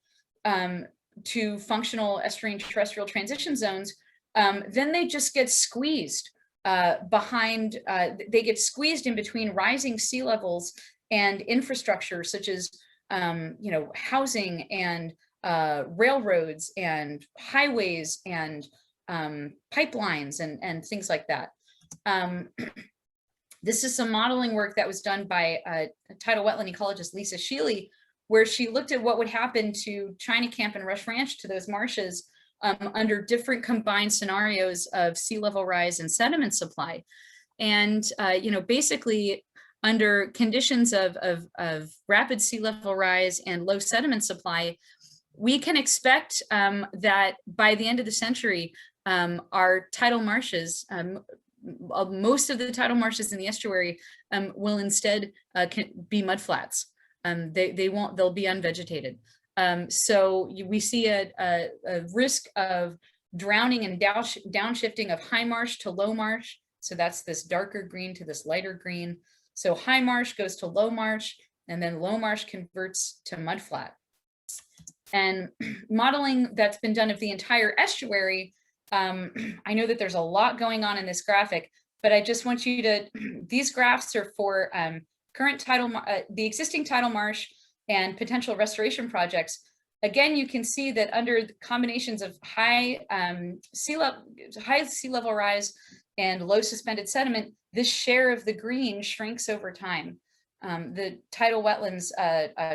to functional estuarine terrestrial transition zones. Then they just get squeezed behind. They get squeezed in between rising sea levels and infrastructure such as housing and railroads and highways and pipelines and things like that. This is some modeling work that was done by a tidal wetland ecologist, Lisa Sheely, where she looked at what would happen to China Camp and Rush Ranch, to those marshes, under different combined scenarios of sea level rise and sediment supply. And basically under conditions of rapid sea level rise and low sediment supply, we can expect that by the end of the century, our tidal marshes, most of the tidal marshes in the estuary will instead be mudflats. They'll be unvegetated. So we see a risk of drowning and downshifting of high marsh to low marsh. So that's this darker green to this lighter green. So high marsh goes to low marsh, and then low marsh converts to mudflat. And modeling that's been done of the entire estuary, I know that there's a lot going on in this graphic, but I just want you to, these graphs are for current the existing tidal marsh and potential restoration projects. Again, you can see that under the combinations of high sea level rise and low suspended sediment, this share of the green shrinks over time. The tidal wetlands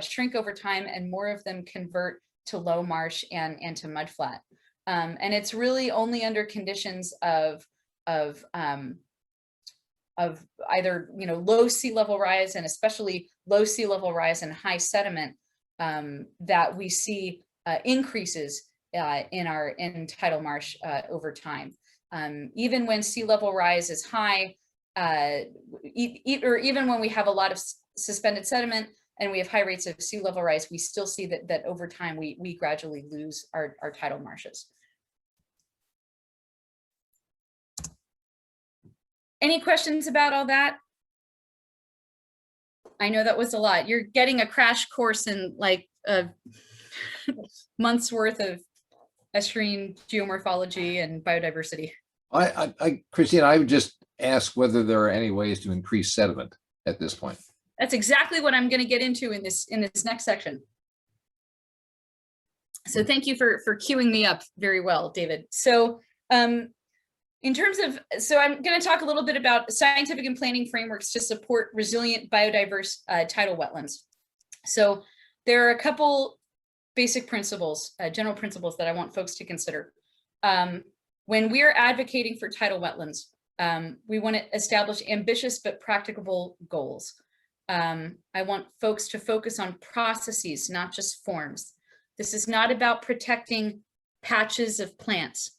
shrink over time, and more of them convert to low marsh and to mudflat. And it's really only under conditions of either low sea level rise, and especially low sea level rise and high sediment, that we see increases in tidal marsh over time. Even when sea level rise is high, or even when we have a lot of suspended sediment and we have high rates of sea level rise, we still see that over time we gradually lose our tidal marshes. Any questions about all that? I know that was a lot. You're getting a crash course in like a month's worth of estuarine geomorphology and biodiversity. Christina, I would just ask whether there are any ways to increase sediment at this point. That's exactly what I'm going to get into in this next section. So thank you for queuing me up very well, David. So in terms of, so I'm going to talk a little bit about scientific and planning frameworks to support resilient biodiverse tidal wetlands. So there are a couple basic principles, general principles that I want folks to consider. When we are advocating for tidal wetlands, we want to establish ambitious but practicable goals. I want folks to focus on processes, not just forms. This is not about protecting patches of plants.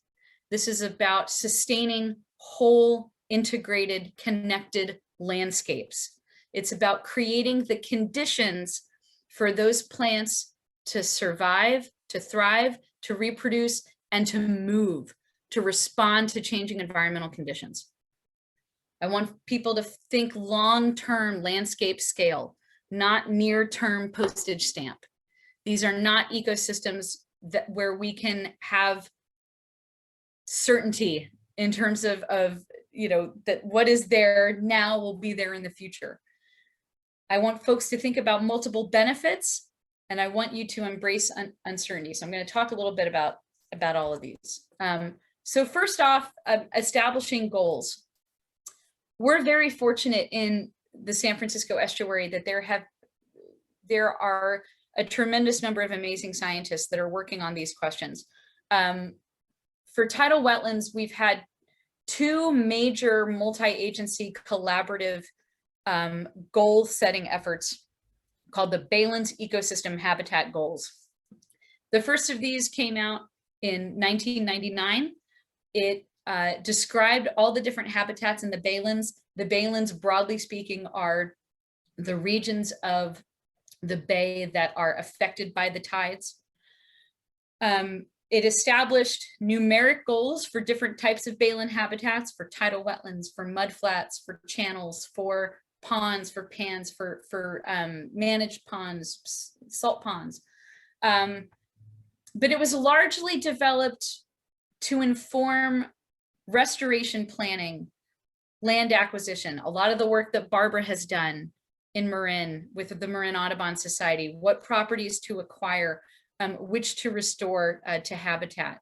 This is about sustaining whole, integrated, connected landscapes. It's about creating the conditions for those plants to survive, to thrive, to reproduce, and to move, to respond to changing environmental conditions. I want people to think long-term landscape scale, not near-term postage stamp. These are not ecosystems where we can have certainty in terms of that what is there now will be there in the future. I want folks to think about multiple benefits, and I want you to embrace uncertainty. So I'm going to talk a little bit about all of these. So first off, establishing goals. We're very fortunate in the San Francisco Estuary that there are a tremendous number of amazing scientists that are working on these questions. For tidal wetlands, we've had two major multi-agency collaborative goal-setting efforts called the Baylands Ecosystem Habitat Goals. The first of these came out in 1999. It described all the different habitats in the Baylens. The Baylens, broadly speaking, are the regions of the bay that are affected by the tides. It established numeric goals for different types of Baylin habitats, for tidal wetlands, for mudflats, for channels, for ponds, for pans, for managed ponds, salt ponds. But it was largely developed to inform restoration planning, land acquisition. A lot of the work that Barbara has done in Marin with the Marin Audubon Society, what properties to acquire, which to restore to habitat.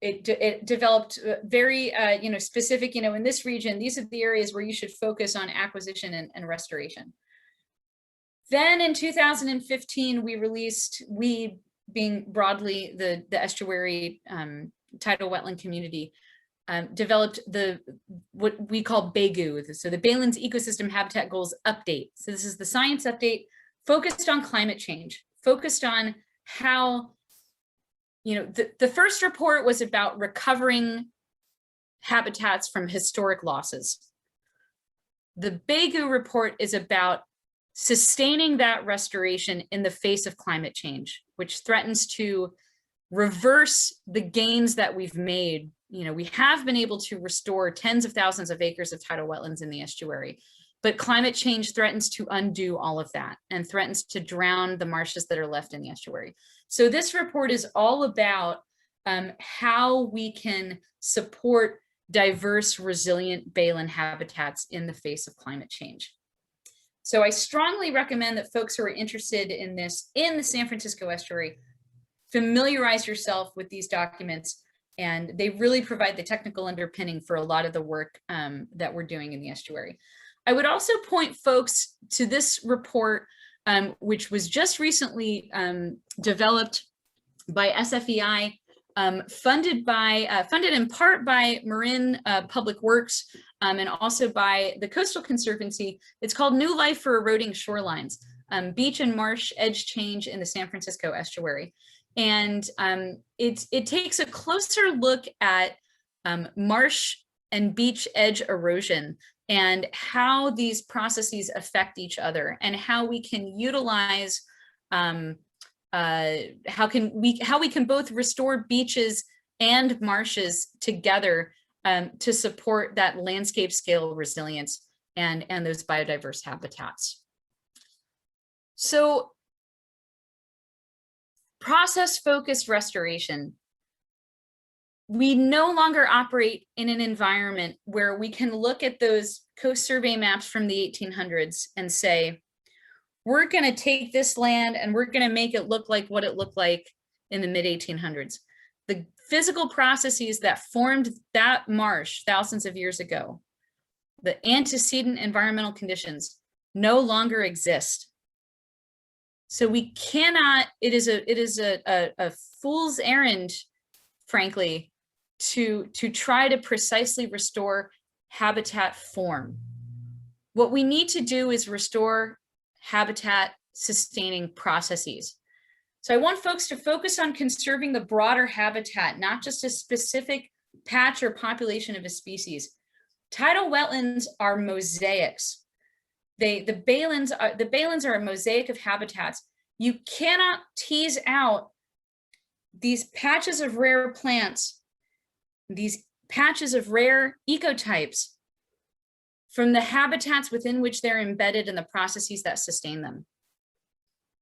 It developed very specific, in this region, these are the areas where you should focus on acquisition and restoration. Then in 2015, we being broadly the estuary tidal wetland community, developed what we call BAYGOO, so the Baylands Ecosystem Habitat Goals Update. So this is the science update focused on climate change, focused on how, the first report was about recovering habitats from historic losses. The BAYGOO report is about sustaining that restoration in the face of climate change, which threatens to reverse the gains that we've made. We have been able to restore tens of thousands of acres of tidal wetlands in the estuary, but climate change threatens to undo all of that and threatens to drown the marshes that are left in the estuary. So this report is all about how we can support diverse, resilient Baylin habitats in the face of climate change. So I strongly recommend that folks who are interested in this in the San Francisco Estuary familiarize yourself with these documents, and they really provide the technical underpinning for a lot of the work that we're doing in the estuary. I would also point folks to this report, which was just recently developed by SFEI, funded in part by Marin Public Works and also by the Coastal Conservancy. It's called New Life for Eroding Shorelines, Beach and Marsh Edge Change in the San Francisco Estuary. And it takes a closer look at marsh and beach edge erosion, and how these processes affect each other, and how we can utilize how we can both restore beaches and marshes together to support that landscape scale resilience and those biodiverse habitats. So process-focused restoration. We no longer operate in an environment where we can look at those coast survey maps from the 1800s and say, we're going to take this land and we're going to make it look like what it looked like in the mid 1800s. The physical processes that formed that marsh thousands of years ago, the antecedent environmental conditions, no longer exist. So we cannot, it is a fool's errand, frankly, to try to precisely restore habitat form. What we need to do is restore habitat sustaining processes. So I want folks to focus on conserving the broader habitat, not just a specific patch or population of a species. Tidal wetlands are mosaics. The Baylens are a mosaic of habitats. You cannot tease out these patches of rare plants, these patches of rare ecotypes from the habitats within which they're embedded in the processes that sustain them.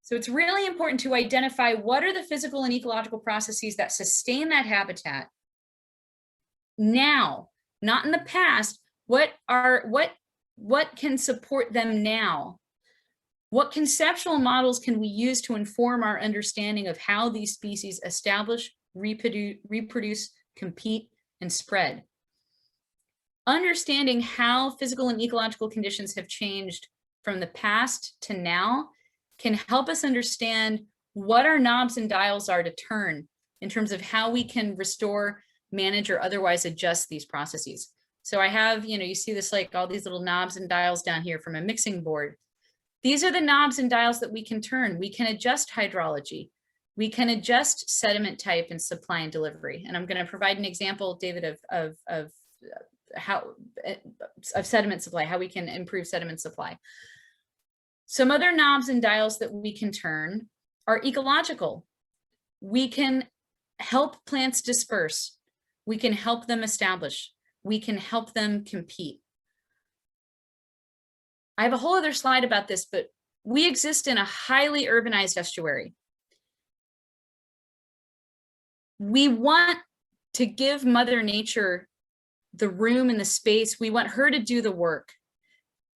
So it's really important to identify what are the physical and ecological processes that sustain that habitat now, not in the past. What can support them now? What conceptual models can we use to inform our understanding of how these species establish, reproduce, compete, and spread? Understanding how physical and ecological conditions have changed from the past to now can help us understand what our knobs and dials are to turn in terms of how we can restore, manage, or otherwise adjust these processes. So I have, you see this, like all these little knobs and dials down here from a mixing board. These are the knobs and dials that we can turn. We can adjust hydrology. We can adjust sediment type and supply and delivery. And I'm going to provide an example, David, of sediment supply, how we can improve sediment supply. Some other knobs and dials that we can turn are ecological. We can help plants disperse. We can help them establish. We can help them compete. I have a whole other slide about this, but we exist in a highly urbanized estuary. We want to give Mother Nature the room and the space. We want her to do the work,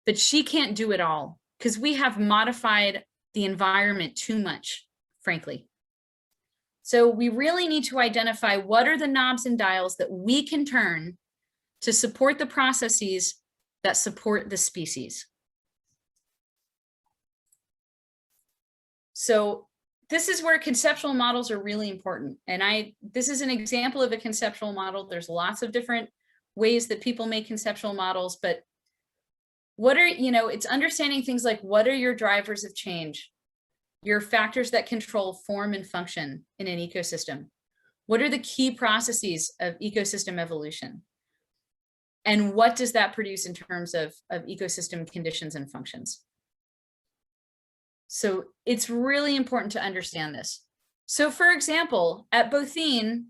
but she can't do it all because we have modified the environment too much, frankly. So we really need to identify what are the knobs and dials that we can turn to support the processes that support the species. So this is where conceptual models are really important. And this is an example of a conceptual model. There's lots of different ways that people make conceptual models, but what are, it's understanding things like what are your drivers of change, your factors that control form and function in an ecosystem. What are the key processes of ecosystem evolution? And what does that produce in terms of ecosystem conditions and functions? So it's really important to understand this. So for example, at Bothene,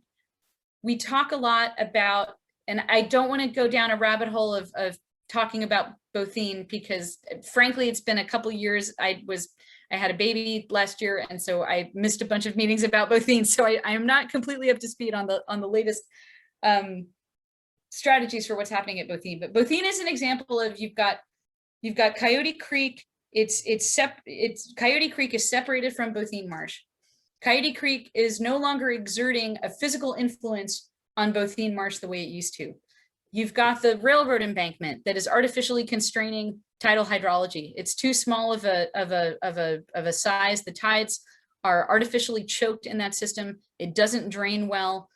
we talk a lot about, and I don't want to go down a rabbit hole of talking about Bothene because frankly, it's been a couple years. I had a baby last year, and so I missed a bunch of meetings about Bothene. So I am not completely up to speed on the latest strategies for what's happening at Bothene. But Bothene is an example of you've got Coyote Creek. Coyote Creek is separated from Bothene Marsh. Coyote Creek is no longer exerting a physical influence on Bothene Marsh the way it used to. You've got the railroad embankment that is artificially constraining tidal hydrology. It's too small of a size. The tides are artificially choked in that system. It doesn't drain well.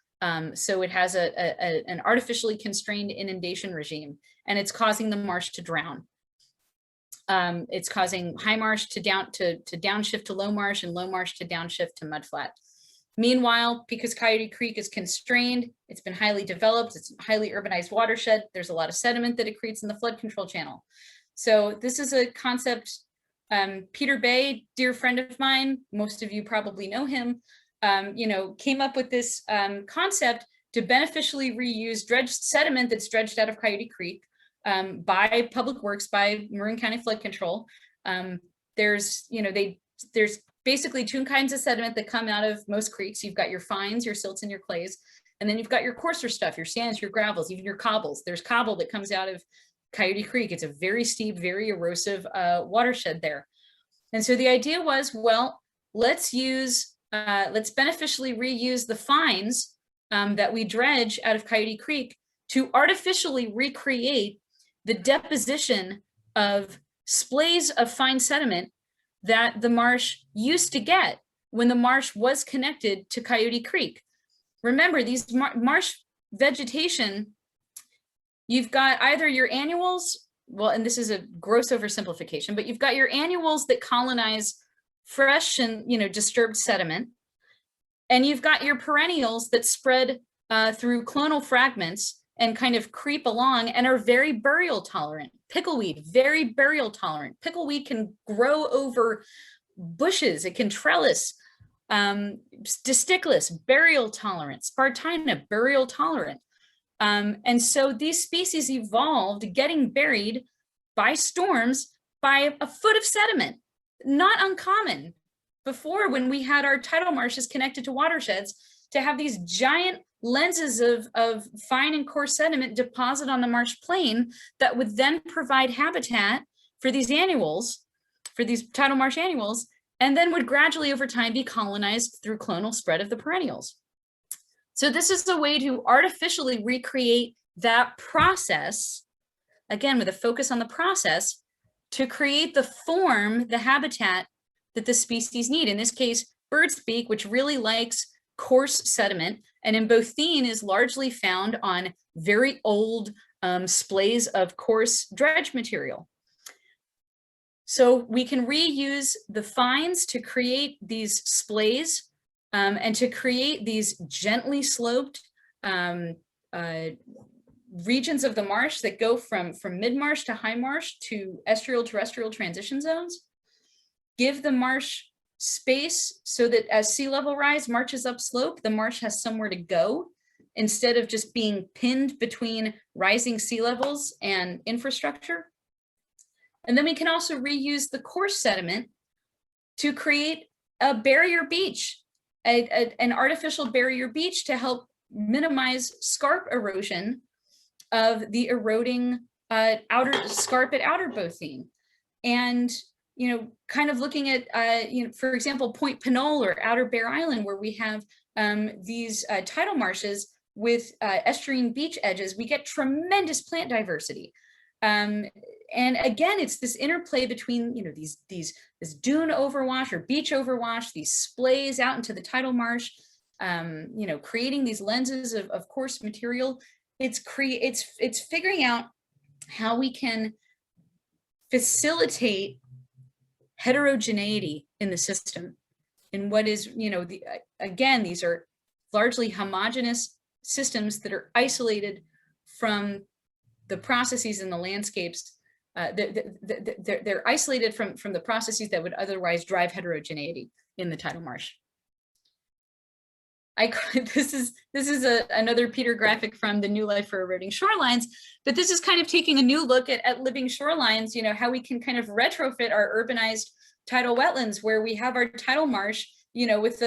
So it has an artificially constrained inundation regime, and it's causing the marsh to drown. It's causing high marsh to downshift to low marsh, and low marsh to downshift to mudflat. Meanwhile, because Coyote Creek is constrained, it's been highly developed, it's a highly urbanized watershed, there's a lot of sediment that it creates in the flood control channel. So this is a concept, Peter Bay, dear friend of mine, most of you probably know him, came up with this concept to beneficially reuse dredged sediment that's dredged out of Coyote Creek by Public Works, by Marin County Flood Control. There's basically two kinds of sediment that come out of most creeks. You've got your fines, your silts, and your clays, and then you've got your coarser stuff, your sands, your gravels, even your cobbles. There's cobble that comes out of Coyote Creek. It's a very steep, very erosive watershed there. And so the idea was, well, let's beneficially reuse the fines that we dredge out of Coyote Creek to artificially recreate the deposition of splays of fine sediment that the marsh used to get when the marsh was connected to Coyote Creek. Remember, these marsh vegetation, you've got either your annuals, well, and this is a gross oversimplification, but you've got your annuals that colonize fresh and disturbed sediment, and you've got your perennials that spread through clonal fragments and kind of creep along and are very burial tolerant. Pickleweed, very burial tolerant. Pickleweed can grow over bushes. It can trellis. Disticus, burial tolerant. Spartina, burial tolerant. And so these species evolved getting buried by storms by a foot of sediment. Not uncommon before, when we had our tidal marshes connected to watersheds, to have these giant lenses of fine and coarse sediment deposit on the marsh plain that would then provide habitat for these annuals, for these tidal marsh annuals, and then would gradually over time be colonized through clonal spread of the perennials. So this is a way to artificially recreate that process, again, with a focus on the process, to create the form, the habitat that the species need. In this case, birdspeak, which really likes coarse sediment, and in Bothene is largely found on very old splays of coarse dredge material. So we can reuse the fines to create these splays and to create these gently sloped regions of the marsh that go from mid-marsh to high marsh to estuarial terrestrial transition zones. Give the marsh space so that as sea level rise marches upslope, the marsh has somewhere to go instead of just being pinned between rising sea levels and infrastructure. And then we can also reuse the coarse sediment to create a barrier beach, an artificial barrier beach to help minimize scarp erosion of the eroding outer scarp at outer Bothene. And kind of looking at, for example, Point Pinole or Outer Bear Island, where we have these tidal marshes with estuarine beach edges, we get tremendous plant diversity. And again, it's this interplay between, this dune overwash or beach overwash, these splays out into the tidal marsh, creating these lenses of coarse material. It's figuring out how we can facilitate heterogeneity in the system. And what is, again, these are largely homogeneous systems that are isolated from the processes in the landscapes. They're isolated from the processes that would otherwise drive heterogeneity in the tidal marsh. This is another Peter graphic from the New Life for Eroding Shorelines, but this is kind of taking a new look at living shorelines, how we can kind of retrofit our urbanized tidal wetlands, where we have our tidal marsh, with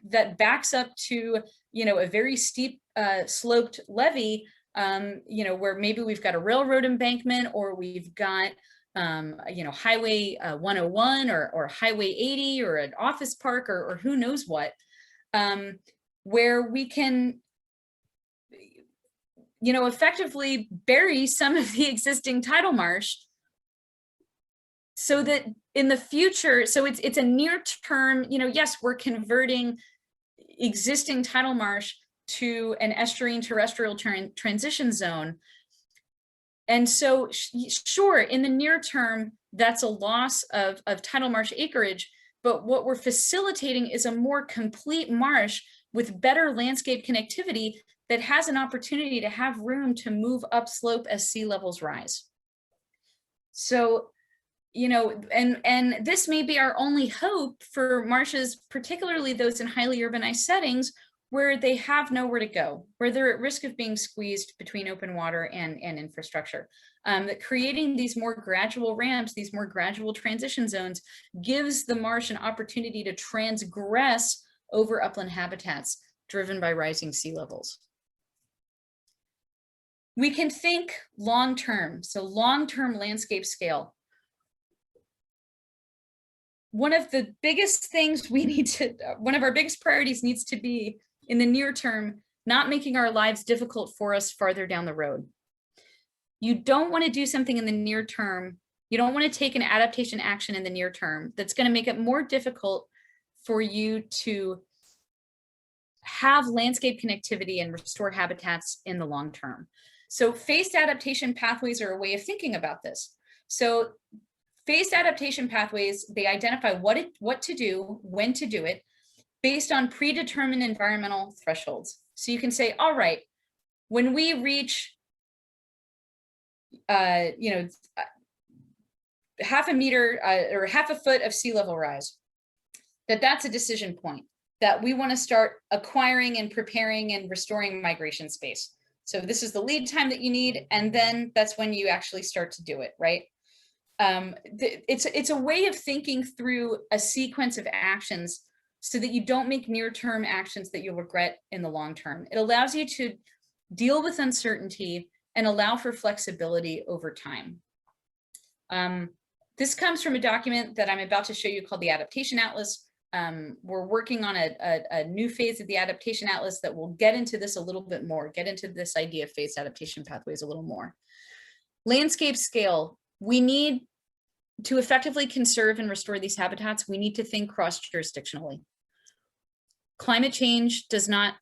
that backs up to, a very steep sloped levee, where maybe we've got a railroad embankment, or we've got, Highway 101 or Highway 80 or an office park or who knows what, where we can, effectively bury some of the existing tidal marsh so that in the future, so it's a near term, yes, we're converting existing tidal marsh to an estuarine terrestrial transition zone. And so sure, in the near term, that's a loss of tidal marsh acreage, but what we're facilitating is a more complete marsh with better landscape connectivity that has an opportunity to have room to move upslope as sea levels rise. So, you know, and this may be our only hope for marshes, particularly those in highly urbanized settings where they have nowhere to go, where they're at risk of being squeezed between open water and infrastructure. That creating these more gradual ramps, these more gradual transition zones, gives the marsh an opportunity to transgress over upland habitats driven by rising sea levels. We can think long-term, so long-term landscape scale. One of the biggest things we need to, one of our biggest priorities needs to be in the near term, not making our lives difficult for us farther down the road. You don't want to do something in the near term. You don't want to take an adaptation action in the near term that's going to make it more difficult for you to have landscape connectivity and restore habitats in the long term. So phased adaptation pathways are a way of thinking about this. So phased adaptation pathways, they identify what to do, when to do it, based on predetermined environmental thresholds. So you can say, all right, when we reach, half a meter or half a foot of sea level rise, that's a decision point that we want to start acquiring and preparing and restoring migration space. So this is the lead time that you need, and then that's when you actually start to do it, right? It's a way of thinking through a sequence of actions so that you don't make near-term actions that you'll regret in the long term. It allows you to deal with uncertainty and allow for flexibility over time. This comes from a document that I'm about to show you called the Adaptation Atlas. We're working on a new phase of the Adaptation Atlas that will get into this a little bit more, get into this idea of phased adaptation pathways a little more. Landscape scale, we need to effectively conserve and restore these habitats. We need to think cross-jurisdictionally. Climate change does not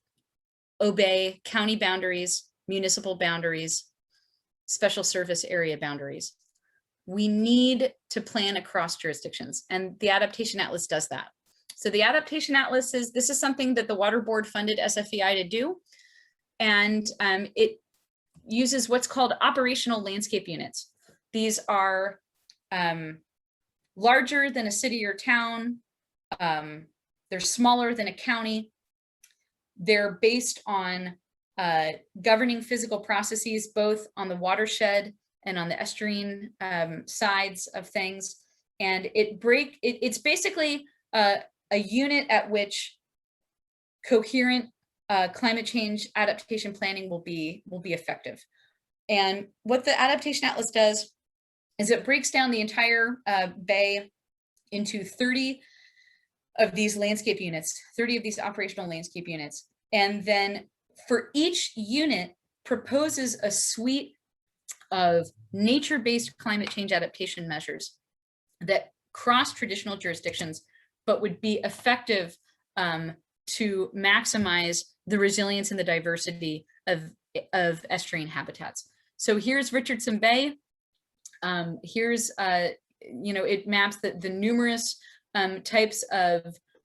obey county boundaries, municipal boundaries, special service area boundaries. We need to plan across jurisdictions, and the Adaptation Atlas does that. So the Adaptation Atlas this is something that the Water Board funded SFEI to do, and it uses what's called operational landscape units. These are larger than a city or town. They're smaller than a county. They're based on governing physical processes, both on the watershed and on the estuarine sides of things. And it's basically a unit at which coherent climate change adaptation planning will be effective. And what the Adaptation Atlas does is it breaks down the entire bay into 30 of these landscape units, 30 of these operational landscape units. And then for each unit proposes a suite of nature-based climate change adaptation measures that cross traditional jurisdictions, but would be effective to maximize the resilience and the diversity of estuarine habitats. So here's Richardson Bay. Here's, it maps the numerous types of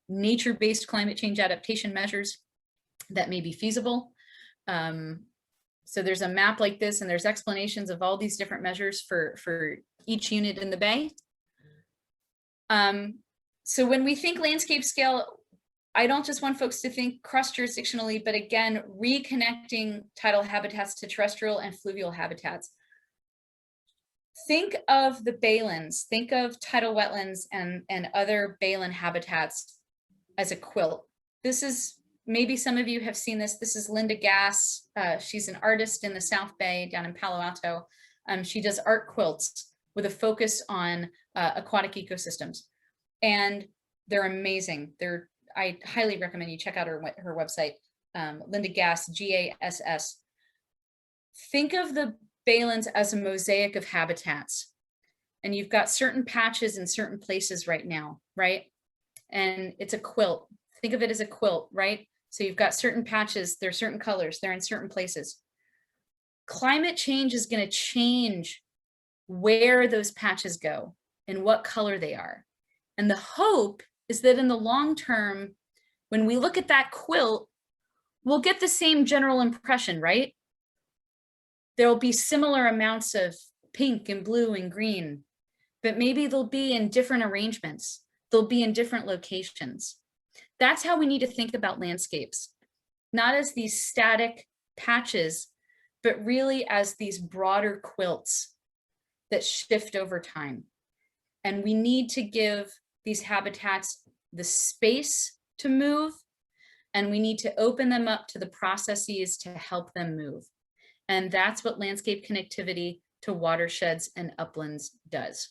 nature-based climate change adaptation measures that may be feasible. So there's a map like this, and there's explanations of all these different measures for each unit in the bay. So when we think landscape scale, I don't just want folks to think cross-jurisdictionally, but again, reconnecting tidal habitats to terrestrial and fluvial habitats. Think of the Baylens, think of tidal wetlands and other Baylin habitats as a quilt. This is, maybe some of you have seen this. This is Linda Gass. She's an artist in the South Bay down in Palo Alto. She does art quilts with a focus on aquatic ecosystems. And they're amazing. I highly recommend you check out her website, Linda Gass, Gass. Think of the Baylens as a mosaic of habitats. And you've got certain patches in certain places right now, right? And it's a quilt. Think of it as a quilt, right? So you've got certain patches, they're certain colors, they're in certain places. Climate change is going to change where those patches go and what color they are. And the hope is that in the long term, when we look at that quilt, we'll get the same general impression, right? There will be similar amounts of pink and blue and green, but maybe they'll be in different arrangements. They'll be in different locations. That's how we need to think about landscapes, not as these static patches, but really as these broader quilts that shift over time. And we need to give these habitats the space to move, and we need to open them up to the processes to help them move. And that's what landscape connectivity to watersheds and uplands does.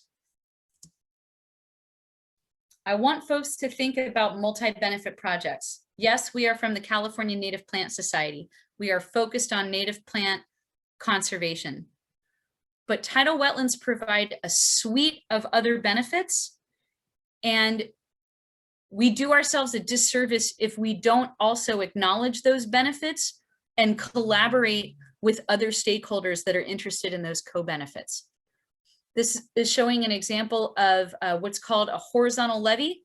I want folks to think about multi-benefit projects. Yes, we are from the California Native Plant Society. We are focused on native plant conservation. But tidal wetlands provide a suite of other benefits, and we do ourselves a disservice if we don't also acknowledge those benefits and collaborate with other stakeholders that are interested in those co-benefits. This is showing an example of what's called a horizontal levee,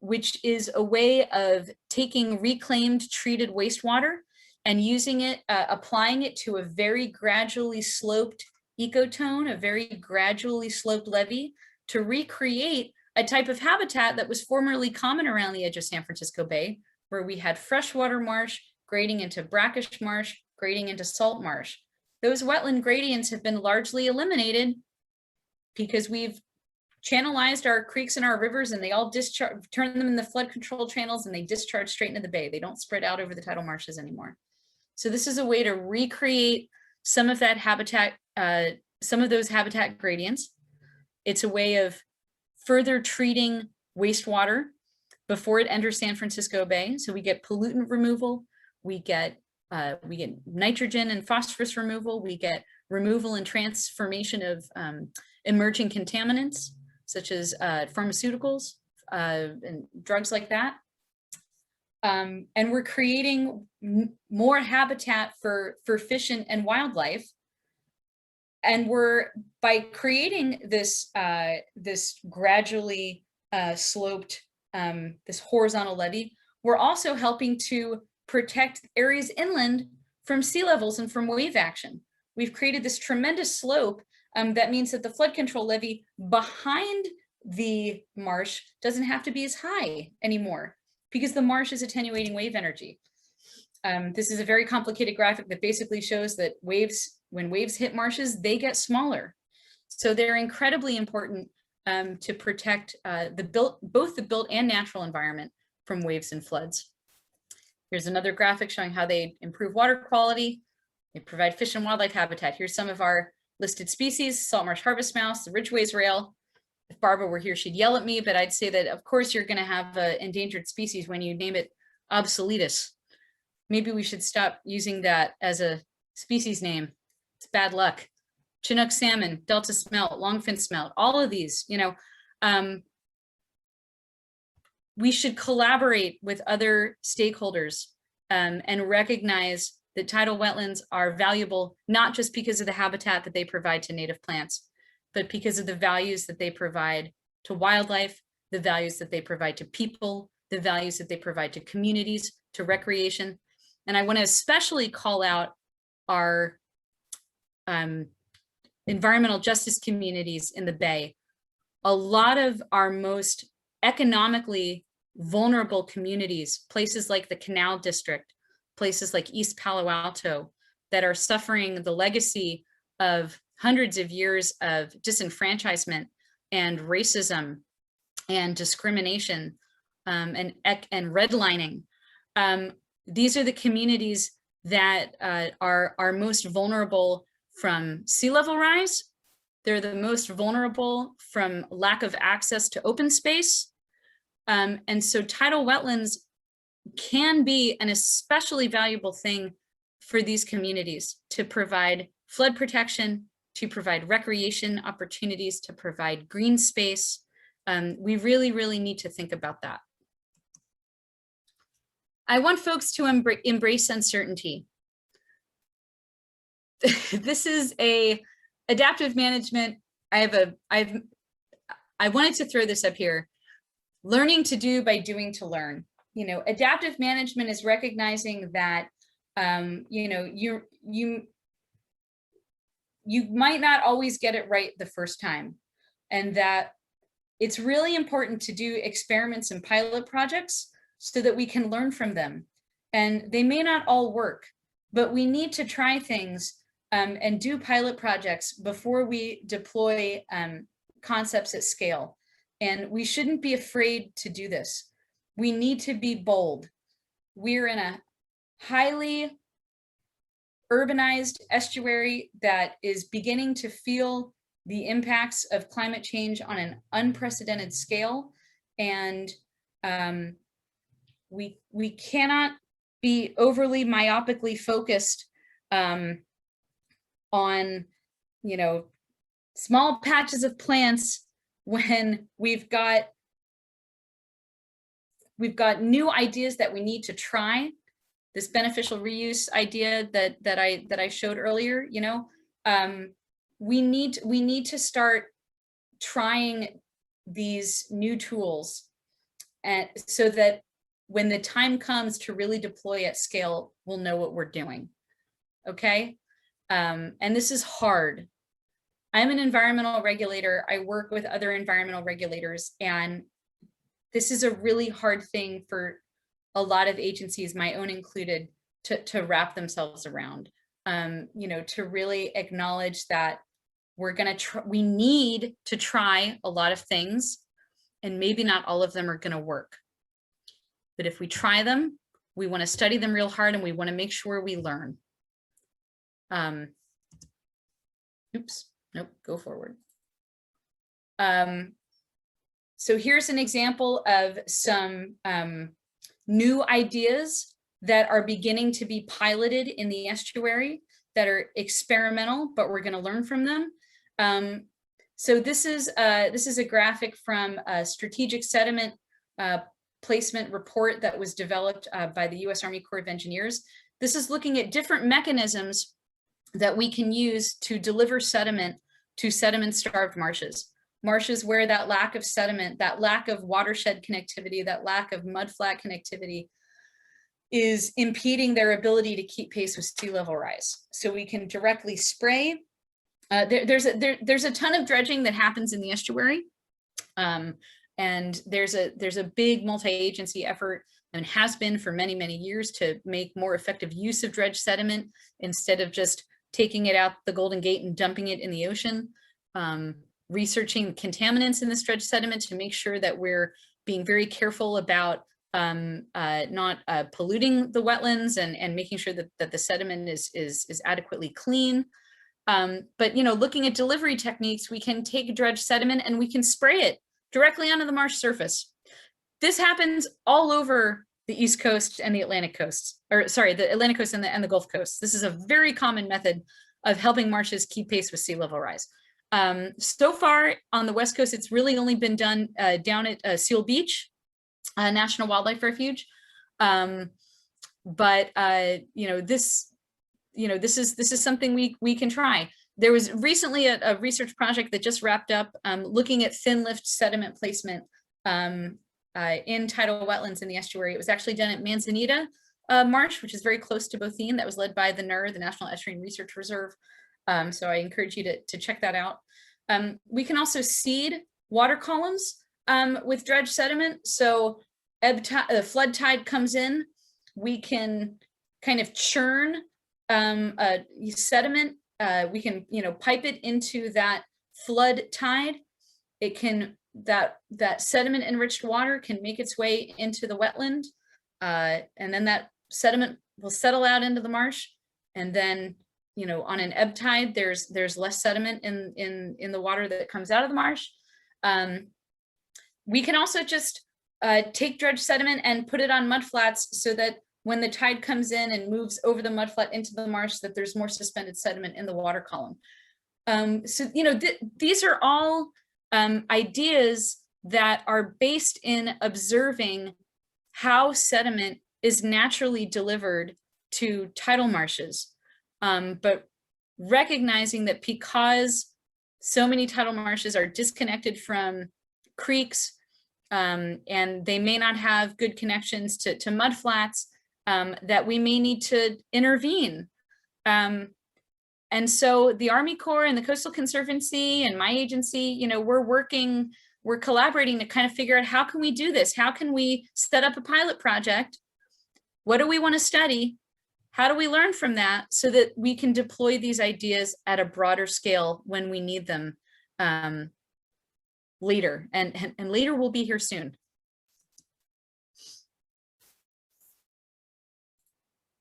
which is a way of taking reclaimed treated wastewater and using it, applying it to a very gradually sloped ecotone, a very gradually sloped levee, to recreate a type of habitat that was formerly common around the edge of San Francisco Bay, where we had freshwater marsh grading into brackish marsh, grading into salt marsh. Those wetland gradients have been largely eliminated because we've channelized our creeks and our rivers, and they all discharge, turn them in the flood control channels, and they discharge straight into the bay. They don't spread out over the tidal marshes anymore. So this is a way to recreate some of that habitat, some of those habitat gradients. It's a way of further treating wastewater before it enters San Francisco Bay. So we get pollutant removal, we get nitrogen and phosphorus removal, we get removal and transformation of emerging contaminants, such as pharmaceuticals and drugs like that. And we're creating more habitat for fish and wildlife. And we're, by creating this, this gradually sloped, this horizontal levee, we're also helping to protect areas inland from sea levels and from wave action. We've created this tremendous slope that means that the flood control levee behind the marsh doesn't have to be as high anymore because the marsh is attenuating wave energy. This is a very complicated graphic that basically shows that waves, when waves hit marshes, they get smaller. So they're incredibly important to protect both the built and natural environment from waves and floods. Here's another graphic showing how they improve water quality. They provide fish and wildlife habitat. Here's some of our listed species: salt marsh harvest mouse, the ridgeways rail. If Barbara were here, she'd yell at me, but I'd say that of course you're going to have an endangered species when you name it obsoletus. Maybe we should stop using that as a species name. It's bad luck. Chinook salmon, Delta smelt, longfin smelt, all of these, you know, we should collaborate with other stakeholders and recognize that tidal wetlands are valuable, not just because of the habitat that they provide to native plants, but because of the values that they provide to wildlife, the values that they provide to people, the values that they provide to communities, to recreation. And I want to especially call out our environmental justice communities in the Bay. A lot of our most economically vulnerable communities, places like the Canal District, places like East Palo Alto, that are suffering the legacy of hundreds of years of disenfranchisement and racism and discrimination and redlining. These are the communities that are most vulnerable from sea level rise. They're the most vulnerable from lack of access to open space. And so tidal wetlands can be an especially valuable thing for these communities to provide flood protection, to provide recreation opportunities, to provide green space. We really, really need to think about that. I want folks to embrace uncertainty. This is a adaptive management. I wanted to throw this up here. learning to do by doing to learn. You know, adaptive management is recognizing that, you know, you might not always get it right the first time, and that it's really important to do experiments and pilot projects so that we can learn from them. And they may not all work, but we need to try things and do pilot projects before we deploy concepts at scale. And we shouldn't be afraid to do this. We need to be bold. We're in a highly urbanized estuary that is beginning to feel the impacts of climate change on an unprecedented scale. And we cannot be overly myopically focused on, you know, small patches of plants when we've got new ideas that we need to try. This beneficial reuse idea that I showed earlier, you know, we need to start trying these new tools, and so that when the time comes to really deploy at scale, we'll know what we're doing. Okay, and this is hard. I'm an environmental regulator. I work with other environmental regulators, and this is a really hard thing for a lot of agencies, my own included, to wrap themselves around. You know, to really acknowledge that we need to try a lot of things, and maybe not all of them are gonna work. But if we try them, we wanna study them real hard, and we wanna make sure we learn. Oops, nope, go forward. So here's an example of some new ideas that are beginning to be piloted in the estuary that are experimental, but we're going to learn from them. So this is a graphic from a strategic sediment placement report that was developed by the U.S. Army Corps of Engineers. This is looking at different mechanisms that we can use to deliver sediment to sediment-starved marshes. Marshes where that lack of sediment, that lack of watershed connectivity, that lack of mudflat connectivity is impeding their ability to keep pace with sea level rise. So we can directly spray. There's a ton of dredging that happens in the estuary. And there's a big multi-agency effort, and has been for many, many years, to make more effective use of dredged sediment instead of just taking it out the Golden Gate and dumping it in the ocean. Researching contaminants in this dredged sediment to make sure that we're being very careful about not polluting the wetlands, and making sure that the sediment is adequately clean. But, you know, looking at delivery techniques, we can take dredged sediment and we can spray it directly onto the marsh surface. This happens all over the East Coast and the Atlantic coasts, or sorry, the Atlantic coast and the Gulf Coast. This is a very common method of helping marshes keep pace with sea level rise. So far on the West Coast, it's really only been done down at Seal Beach National Wildlife Refuge. But you know, this is something we can try. There was recently a research project that just wrapped up looking at thin lift sediment placement in tidal wetlands in the estuary. It was actually done at Manzanita Marsh, which is very close to Bothene. That was led by the NER, the National Estuarine Research Reserve. So I encourage you to check that out. We can also seed water columns with dredged sediment. So flood tide comes in, we can kind of churn sediment. We can, you know, pipe it into that flood tide. It can, that sediment enriched water can make its way into the wetland, and then that sediment will settle out into the marsh. And then, you know, on an ebb tide, there's less sediment in the water that comes out of the marsh. We can also just take dredged sediment and put it on mudflats, so that when the tide comes in and moves over the mudflat into the marsh, that there's more suspended sediment in the water column. So, you know, these are all ideas that are based in observing how sediment is naturally delivered to tidal marshes. But recognizing that because so many tidal marshes are disconnected from creeks and they may not have good connections to mudflats, that we may need to intervene. And so the Army Corps and the Coastal Conservancy and my agency, we're collaborating to kind of figure out, how can we do this? How can we set up a pilot project? What do we want to study? How do we learn from that so that we can deploy these ideas at a broader scale when we need them later? And later will be here soon.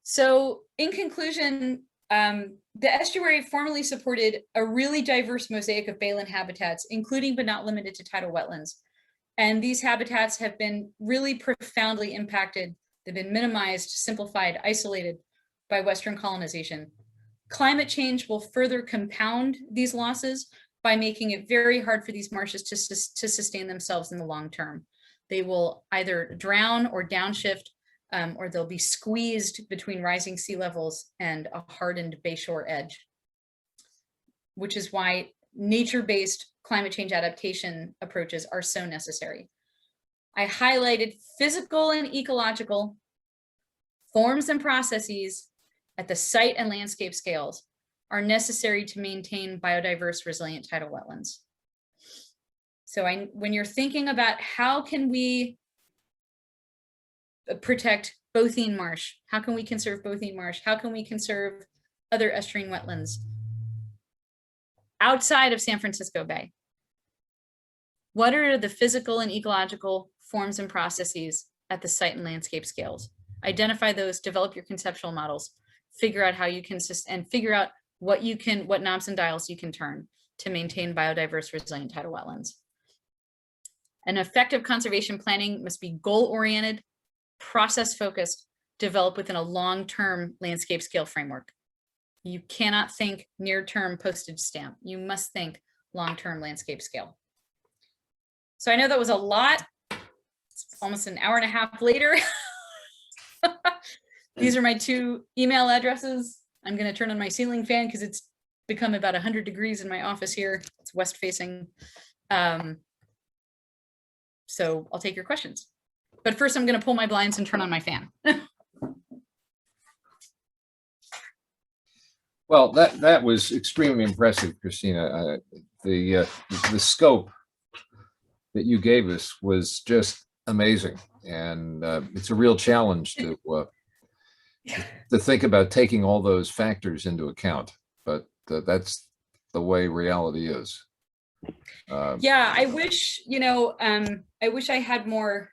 So in conclusion, the estuary formerly supported a really diverse mosaic of Baylin habitats, including but not limited to tidal wetlands. And these habitats have been really profoundly impacted. They've been minimized, simplified, isolated by Western colonization. Climate change will further compound these losses by making it very hard for these marshes to sustain themselves in the long term. They will either drown or downshift, or they'll be squeezed between rising sea levels and a hardened bayshore edge, which is why nature-based climate change adaptation approaches are so necessary. I highlighted physical and ecological forms and processes at the site and landscape scales are necessary to maintain biodiverse, resilient tidal wetlands. So when you're thinking about how can we protect Bothene Marsh, how can we conserve Bothene Marsh, how can we conserve other estuarine wetlands outside of San Francisco Bay? What are the physical and ecological forms and processes at the site and landscape scales? Identify those, develop your conceptual models, figure out how you can, and figure out what knobs and dials you can turn to maintain biodiverse, resilient tidal wetlands. An effective conservation planning must be goal-oriented, process-focused, developed within a long-term landscape scale framework. You cannot think near-term postage stamp. You must think long-term landscape scale. So I know that was a lot. It's almost an hour and a half later. These are my 2 email addresses. I'm going to turn on my ceiling fan because it's become about 100 degrees in my office here. It's west facing. So I'll take your questions. But first I'm going to pull my blinds and turn on my fan. Well, that was extremely impressive, Christina. The scope that you gave us was just amazing, and it's a real challenge to think about taking all those factors into account. But that's the way reality is. Yeah, I wish I wish I had more.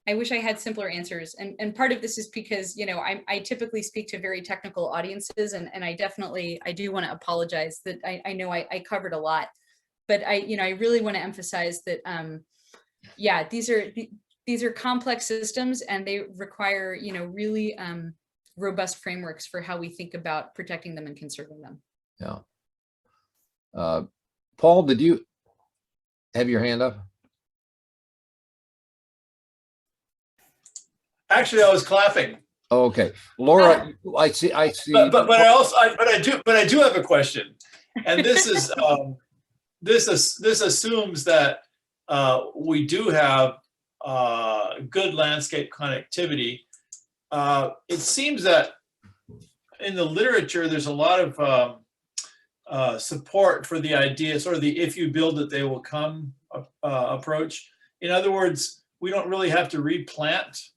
I wish I had simpler answers. And part of this is because, I typically speak to very technical audiences, and I do want to apologize that I know I covered a lot, but I really want to emphasize that, yeah, these are complex systems, and they require, really robust frameworks for how we think about protecting them and conserving them. Yeah. Paul, did you have your hand up? Actually, I was clapping. Oh, okay, Laura, I see. But I do have a question, and this is this assumes that we do have good landscape connectivity. It seems that in the literature, there's a lot of support for the idea, sort of the "if you build it, they will come" approach. In other words, we don't really have to replant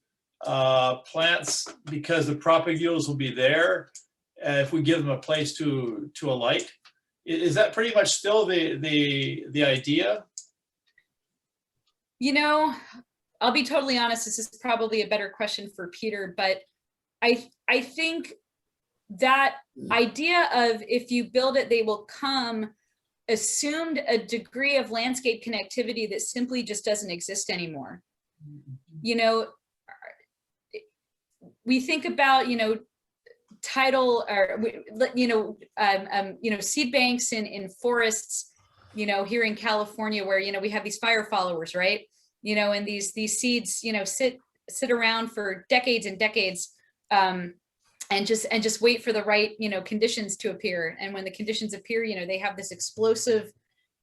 plants because the propagules will be there if we give them a place to alight. Is that pretty much still the idea? I'll be totally honest, this is probably a better question for Peter, but I think that idea of "if you build it, they will come" assumed a degree of landscape connectivity that simply just doesn't exist anymore. We think about, tidal, or, seed banks in forests, here in California, where, we have these fire followers, right? And these seeds, sit around for decades and decades, and just wait for the right, conditions to appear. And when the conditions appear, they have this explosive,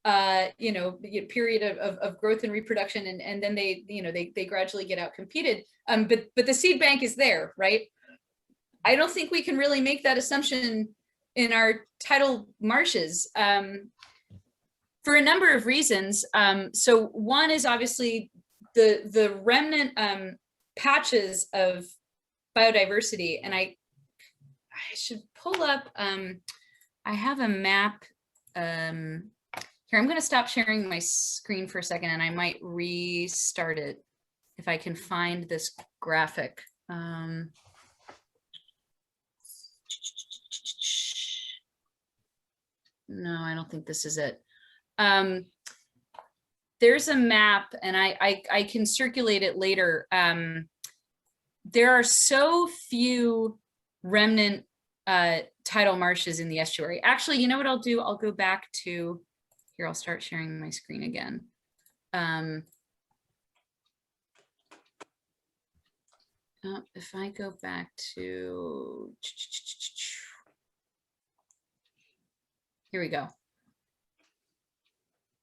period of growth and reproduction, and then they gradually get out competed. But the seed bank is there, right? I don't think we can really make that assumption in our tidal marshes for a number of reasons. So one is obviously the remnant patches of biodiversity, and I should pull up. I have a map. Here, I'm going to stop sharing my screen for a second, and I might restart it if I can find this graphic. No, I don't think this is it. There's a map, and I can circulate it later. There are so few remnant tidal marshes in the estuary. Actually, you know what I'll do? I'll go back to here. I'll start sharing my screen again. If I go back to, here we go.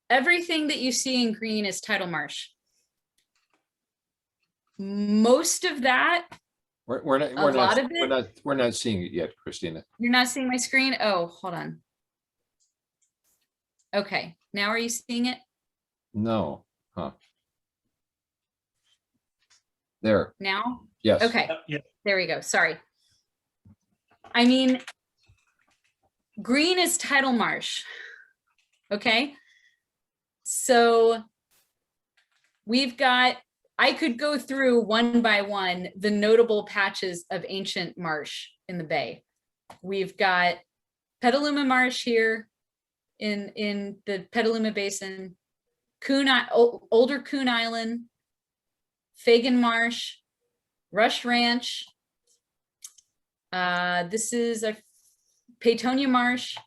Everything that you see in green is tidal marsh. Most of that, We're not seeing it yet, Christina. you're not seeing my screen? Oh, hold on. Okay, now are you seeing it? No, huh? There, Now? yes. Okay, Yeah. there we go. Sorry. I mean, green is tidal marsh. Okay. So we've got, I could go through one by one the notable patches of ancient marsh in the bay. We've got Petaluma Marsh here in the Petaluma Basin, Older Coon Island, Fagan Marsh, Rush Ranch. This is a Peytonia Marsh,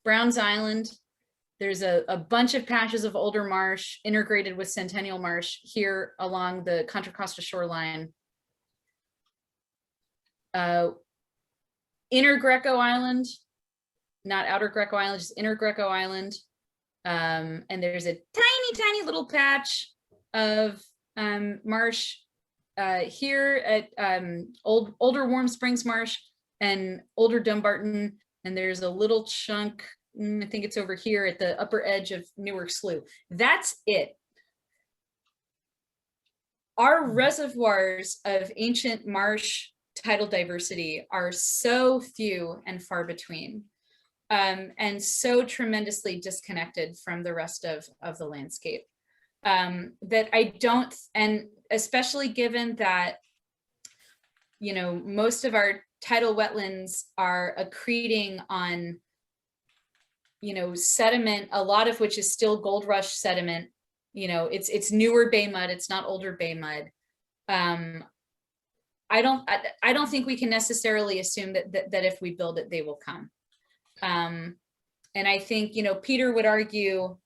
Browns Island. There's a bunch of patches of older marsh integrated with Centennial Marsh here along the Contra Costa shoreline. Inner Greco Island, not Outer Greco Island, just Inner Greco Island. And there's a tiny little patch of marsh here at older Warm Springs Marsh and older Dumbarton. And there's a little chunk, I think it's over here at the upper edge of Newark Slough. That's it. Our reservoirs of ancient marsh tidal diversity are so few and far between, and so tremendously disconnected from the rest of the landscape, that I don't, and especially given that, most of our tidal wetlands are accreting on sediment, a lot of which is still gold rush sediment. It's newer bay mud, it's not older bay mud. I don't think we can necessarily assume that if we build it, they will come. And I think, Peter would argue,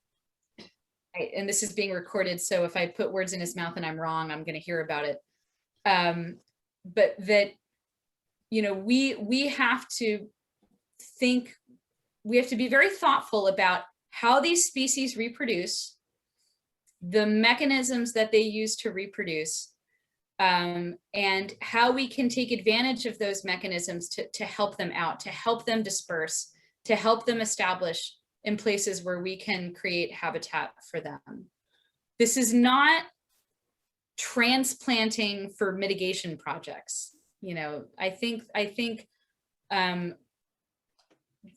and this is being recorded, so if I put words in his mouth and I'm wrong, I'm going to hear about it. But that, we have to think, we have to be very thoughtful about how these species reproduce, the mechanisms that they use to reproduce, and how we can take advantage of those mechanisms to help them out, to help them disperse, to help them establish in places where we can create habitat for them. This is not transplanting for mitigation projects. I think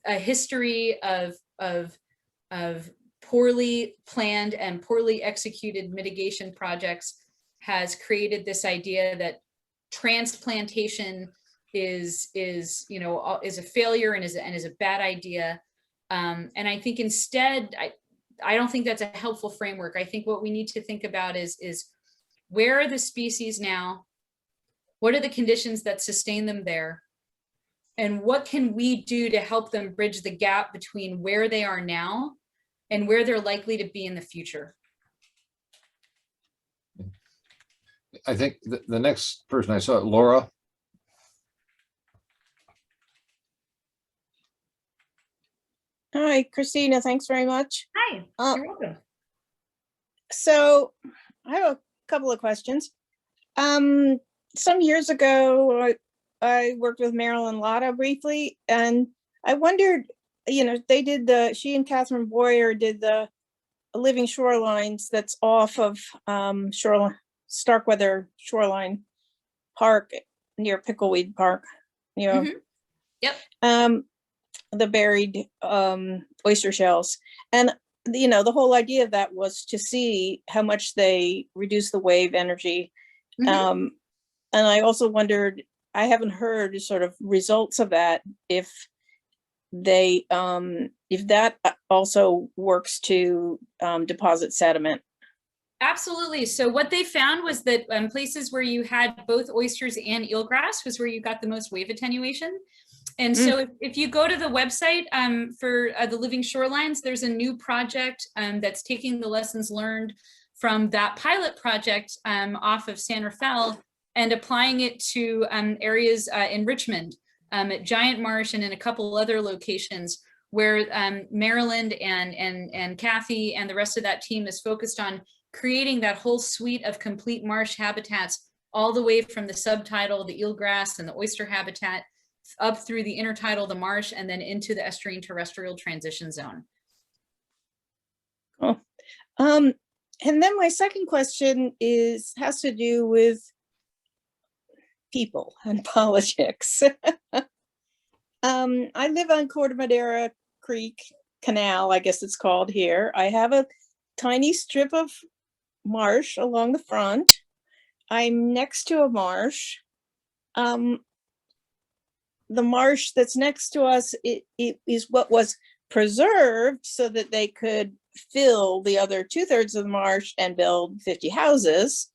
a history of poorly planned and poorly executed mitigation projects has created this idea that transplantation is a failure and is a bad idea. And I think instead, I don't think that's a helpful framework. I think what we need to think about is where are the species now? What are the conditions that sustain them there? And what can we do to help them bridge the gap between where they are now and where they're likely to be in the future? I think the next person I saw, Laura. Hi, Christina, thanks very much. Hi, Uh, you're welcome. So I have a couple of questions. Some years ago, I worked with Marilyn Lotta briefly, and I wondered, she and Catherine Boyer did the Living Shorelines that's off of Starkweather Shoreline Park near Pickleweed Park, Mhm. Yep. the buried oyster shells. And the whole idea of that was to see how much they reduce the wave energy. Mhm. And I also wondered, I haven't heard sort of results of that, if that also works to deposit sediment. Absolutely. So what they found was that places where you had both oysters and eelgrass was where you got the most wave attenuation. And so if you go to the website for the Living Shorelines, there's a new project that's taking the lessons learned from that pilot project off of San Rafael and applying it to areas in Richmond, at Giant Marsh, and in a couple other locations where Maryland and Kathy and the rest of that team is focused on creating that whole suite of complete marsh habitats, all the way from the subtidal, the eelgrass and the oyster habitat, up through the intertidal, the marsh, and then into the estuarine terrestrial transition zone. Oh, and then my second question has to do with people and politics. I live on Corte Madera Creek Canal, I guess it's called here. I have a tiny strip of marsh along the front. I'm next to a marsh. The marsh that's next to us, it is what was preserved so that they could fill the other 2/3 of the marsh and build 50 houses.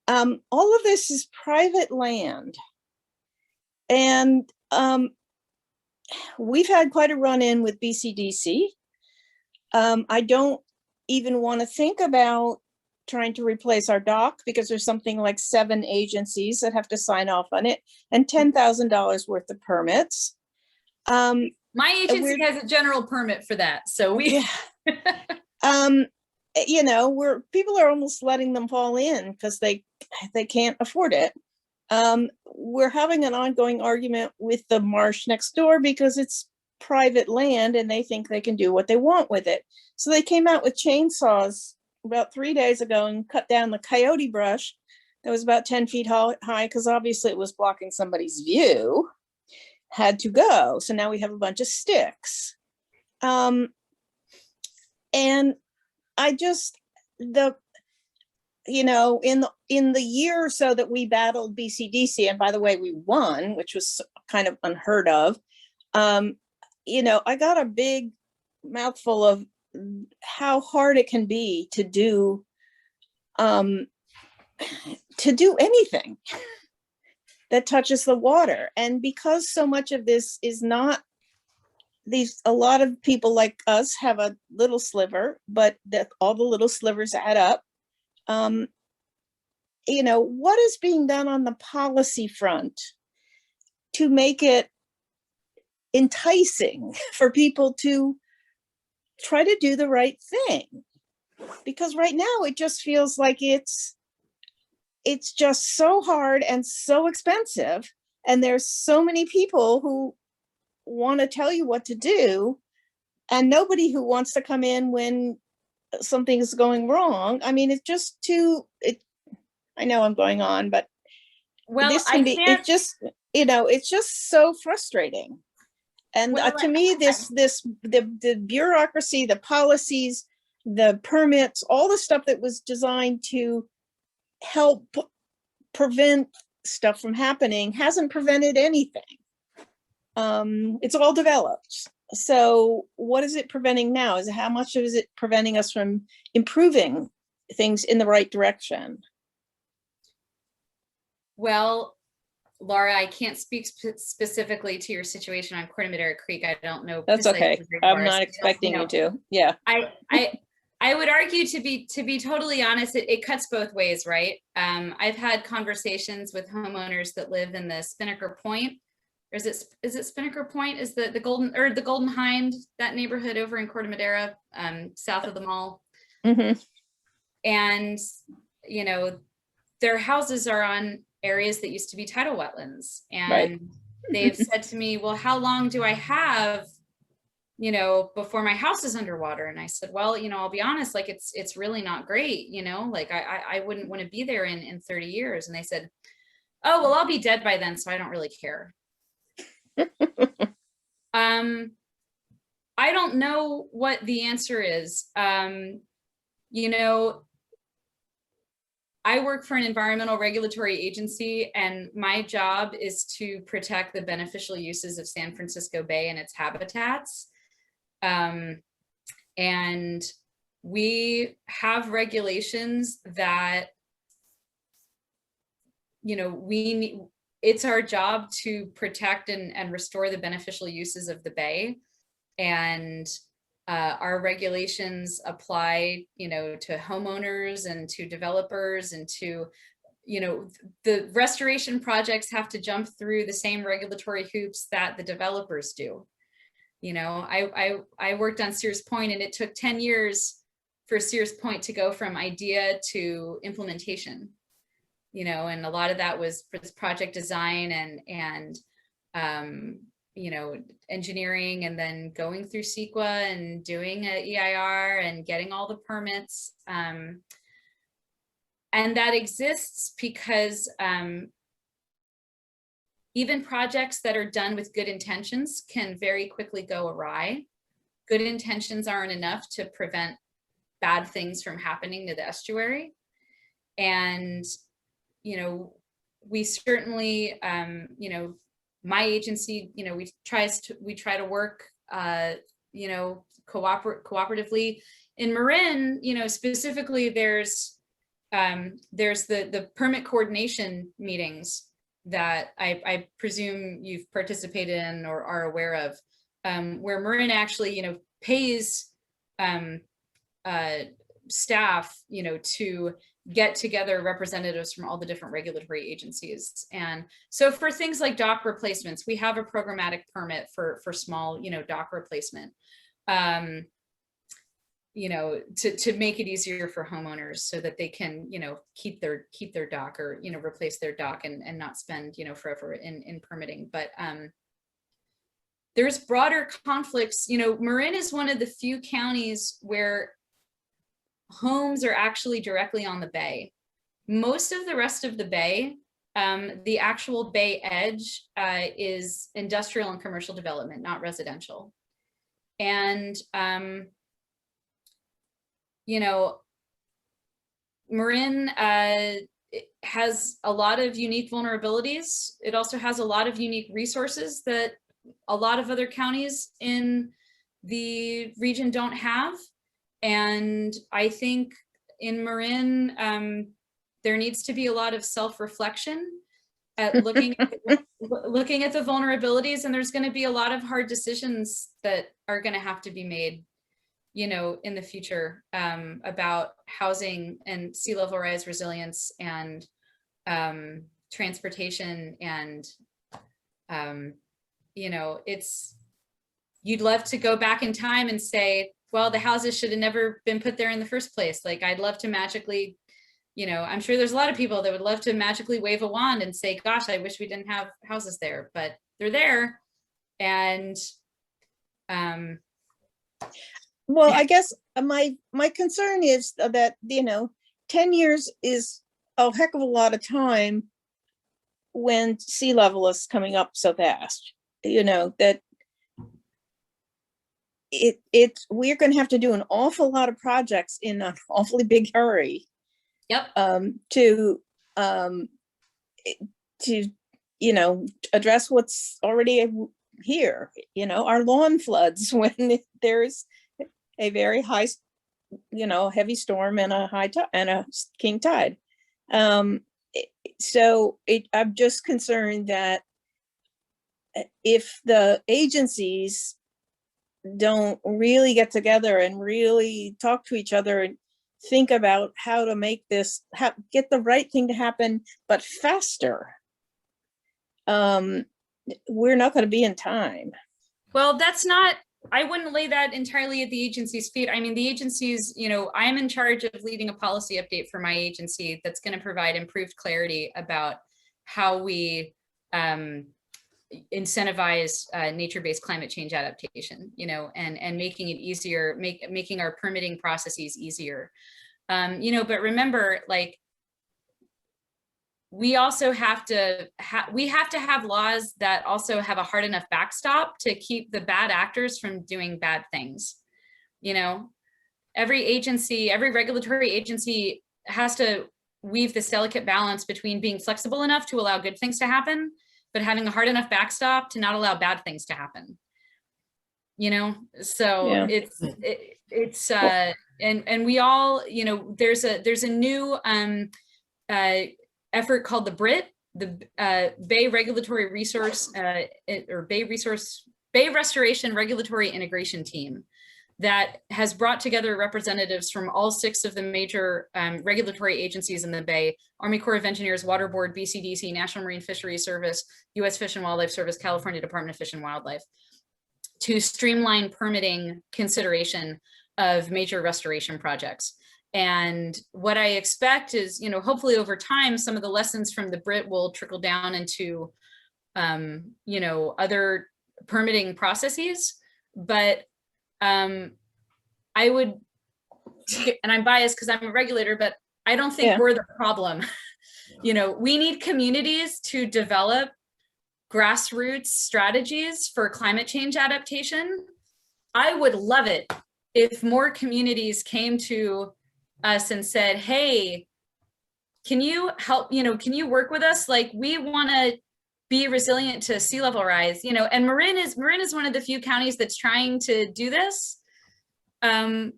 All of this is private land. And we've had quite a run-in with BCDC. I don't even want to think about trying to replace our dock, because there's something like 7 agencies that have to sign off on it, and $10,000 worth of permits. My agency has a general permit for that, so we. Where people are almost letting them fall in because they can't afford it. We're having an ongoing argument with the marsh next door because it's private land and they think they can do what they want with it. So they came out with chainsaws about 3 days ago and cut down the coyote brush that was about 10 feet high, because obviously it was blocking somebody's view. Had to go. So now we have a bunch of sticks. And I just, in the year or so that we battled BCDC, and by the way, we won, which was kind of unheard of. I got a big mouthful of how hard it can be to do anything that touches the water. And because so much of this is not a lot of people like us have a little sliver, but that all the little slivers add up. What is being done on the policy front to make it enticing for people to try to do the right thing? Because right now it just feels like it's just so hard and so expensive, and there's so many people who want to tell you what to do and nobody who wants to come in when something is going wrong. I mean, it's just I know I'm going on, but Well, it's just so frustrating. And to me, the bureaucracy, the policies, the permits, all the stuff that was designed to help prevent stuff from happening hasn't prevented anything. It's all developed. So what is it preventing now? How much is it preventing us from improving things in the right direction? Well, Laura, I can't speak specifically to your situation on Corte Madera Creek. I don't know. That's okay. I'm not expecting you to. Yeah. I would argue, to be totally honest, it cuts both ways, right? I've had conversations with homeowners that live in the Spinnaker Point or is it Spinnaker Point? Is the Golden Hind, that neighborhood over in Corte Madera, south of the mall? Mhm. And, you know, their houses are on areas that used to be tidal wetlands. And they've said to me, well, how long do I have, you know, before my house is underwater? And I said, well, you know, I'll be honest, like it's really not great, you know, like I wouldn't want to be there in 30 years. And they said, oh, well, I'll be dead by then, so I don't really care. I don't know what the answer is. You know, I work for an environmental regulatory agency, and my job is to protect the beneficial uses of San Francisco Bay and its habitats. And we have regulations that, you know, it's our job to protect and restore the beneficial uses of the bay. And our regulations apply, you know, to homeowners and to developers and to, you know, the restoration projects have to jump through the same regulatory hoops that the developers do. You know, I worked on Sears Point, and it took 10 years for Sears Point to go from idea to implementation. You know, and a lot of that was for this project design and you know, engineering, and then going through CEQA and doing an EIR and getting all the permits. And that exists because even projects that are done with good intentions can very quickly go awry. Good intentions aren't enough to prevent bad things from happening to the estuary. And, you know, we certainly, you know, my agency, you know, we try to work, you know, cooperatively. In Marin, you know, specifically, there's the permit coordination meetings that I presume you've participated in or are aware of, where Marin actually, you know, pays staff, you know, to get together representatives from all the different regulatory agencies. And so for things like dock replacements, we have a programmatic permit for small, you know, dock replacement, you know, to make it easier for homeowners so that they can, you know, keep their dock, or, you know, replace their dock and not spend, you know, forever in permitting. But there's broader conflicts. You know, Marin is one of the few counties where homes are actually directly on the bay. Most of the rest of the bay, the actual bay edge, is industrial and commercial development, not residential. And, you know, Marin has a lot of unique vulnerabilities. It also has a lot of unique resources that a lot of other counties in the region don't have. And I think in Marin, there needs to be a lot of self-reflection at looking at the vulnerabilities, and there's going to be a lot of hard decisions that are going to have to be made, you know, in the future, about housing and sea level rise resilience and transportation. And you know, you'd love to go back in time and say, well, the houses should have never been put there in the first place. Like, I'd love to magically, you know, I'm sure there's a lot of people that would love to magically wave a wand and say, gosh, I wish we didn't have houses there, but they're there. And well, I guess my concern is that, you know, 10 years is a heck of a lot of time when sea level is coming up so fast, you know, that we're going to have to do an awful lot of projects in an awfully big hurry. Yep. To you know, address what's already here. You know, our lawn floods when there's a very high, you know, heavy storm and a high tide and a king tide. So I'm just concerned that if the agencies don't really get together and really talk to each other and think about how to make this, get the right thing to happen, but faster, we're not going to be in time. Well, I wouldn't lay that entirely at the agency's feet. I mean, the agency's, I'm in charge of leading a policy update for my agency that's going to provide improved clarity about how we incentivize nature-based climate change adaptation, and making it easier, making our permitting processes easier. But remember, like, we also have to have laws that also have a hard enough backstop to keep the bad actors from doing bad things. Every regulatory agency has to weave this delicate balance between being flexible enough to allow good things to happen, but having a hard enough backstop to not allow bad things to happen. So Yeah. it's and we all, there's a new effort called the BRIT, the Bay Regulatory Resource or Bay Restoration Regulatory Integration Team, that has brought together representatives from all 6 of the major regulatory agencies in the Bay: Army Corps of Engineers, Water Board, BCDC, National Marine Fisheries Service, U.S. Fish and Wildlife Service, California Department of Fish and Wildlife, to streamline permitting consideration of major restoration projects. And what I expect is, hopefully over time, some of the lessons from the BRIT will trickle down into, other permitting processes. But I would, and I'm biased because I'm a regulator, but I don't think we're the problem. We need communities to develop grassroots strategies for climate change adaptation. I would love it if more communities came to us and said, hey, can you help, can you work with us? Like, we want to be resilient to sea level rise, and Marin is one of the few counties that's trying to do this. Roger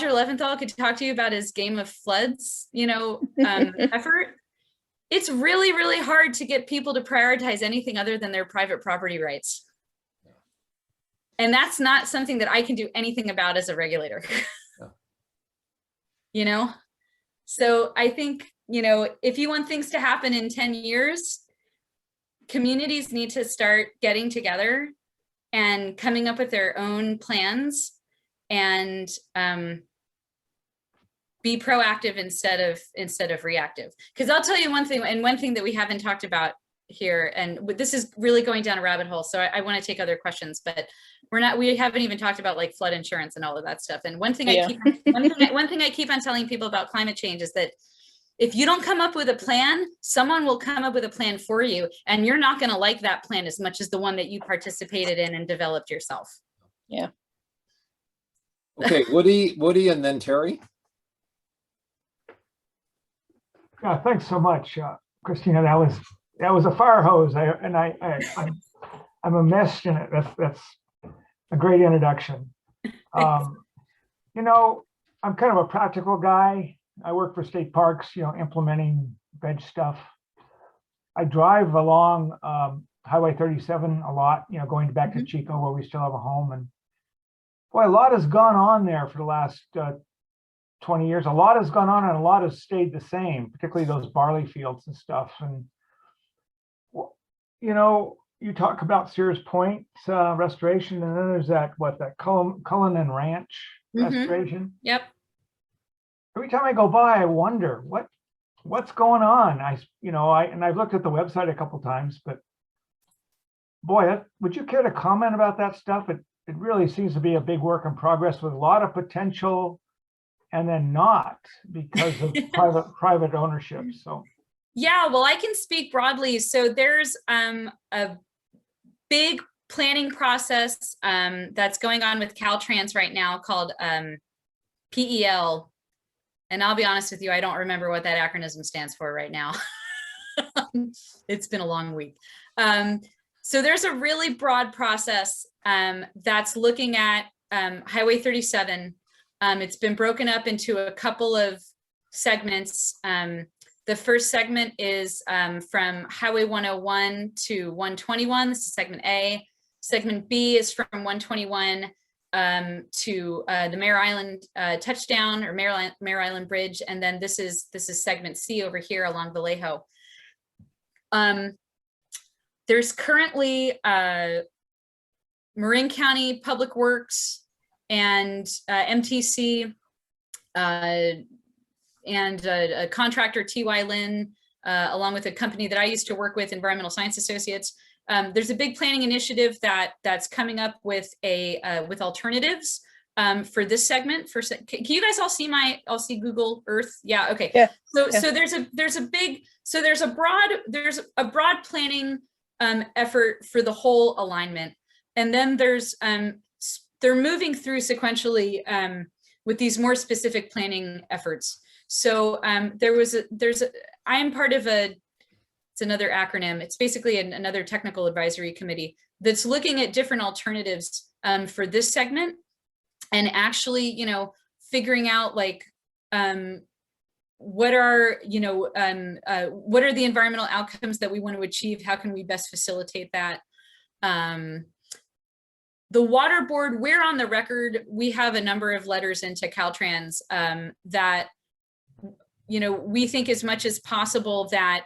Leventhal could talk to you about his Game of Floods, effort. It's really, really hard to get people to prioritize anything other than their private property rights. And that's not something that I can do anything about as a regulator. So I think, if you want things to happen in 10 years, communities need to start getting together and coming up with their own plans and be proactive instead of reactive. Because I'll tell you one thing, and one thing that we haven't talked about here, and this is really going down a rabbit hole, so I want to take other questions, but we haven't even talked about like flood insurance and all of that stuff. And one thing I keep on telling people about climate change is that if you don't come up with a plan, someone will come up with a plan for you, and you're not going to like that plan as much as the one that you participated in and developed yourself. Yeah. Okay, Woody, and then Terry. Yeah, thanks so much, Christina. That was a fire hose, I'm immersed in it. That's a great introduction. I'm kind of a practical guy. I work for state parks, implementing veg stuff. I drive along Highway 37 a lot, going back to Chico, where we still have a home. And boy, a lot has gone on there for the last 20 years. A lot has gone on and a lot has stayed the same, particularly those barley fields and stuff. And, you talk about Sears Point restoration, and then there's that Cullinan Ranch restoration. Yep. Every time I go by, I wonder what's going on. I've looked at the website a couple times, but boy, would you care to comment about that stuff? It really seems to be a big work in progress with a lot of potential, and then not because of private ownership. So yeah, well, I can speak broadly. So there's a big planning process that's going on with Caltrans right now called PEL. And I'll be honest with you, I don't remember what that acronym stands for right now. It's been a long week. So there's a really broad process that's looking at Highway 37. It's been broken up into a couple of segments. The first segment is from Highway 101 to 121. This is segment A. Segment B is from 121 to the Mare Island touchdown, or Mare Island Bridge, and then this is segment C over here along Vallejo. there's currently Marin County Public Works and MTC and a contractor, TY Lin, along with a company that I used to work with, Environmental Science Associates. There's a big planning initiative that's coming up with with alternatives for this segment. Can you guys all see I'll see Google Earth? Yeah. Okay. Yeah. So there's a broad planning effort for the whole alignment, and then they're moving through sequentially with these more specific planning efforts. So I'm part of it's another acronym. It's basically another technical advisory committee that's looking at different alternatives for this segment, and actually, figuring out like what are the environmental outcomes that we want to achieve? How can we best facilitate that? The water board, we're on the record. We have a number of letters into Caltrans that we think as much as possible that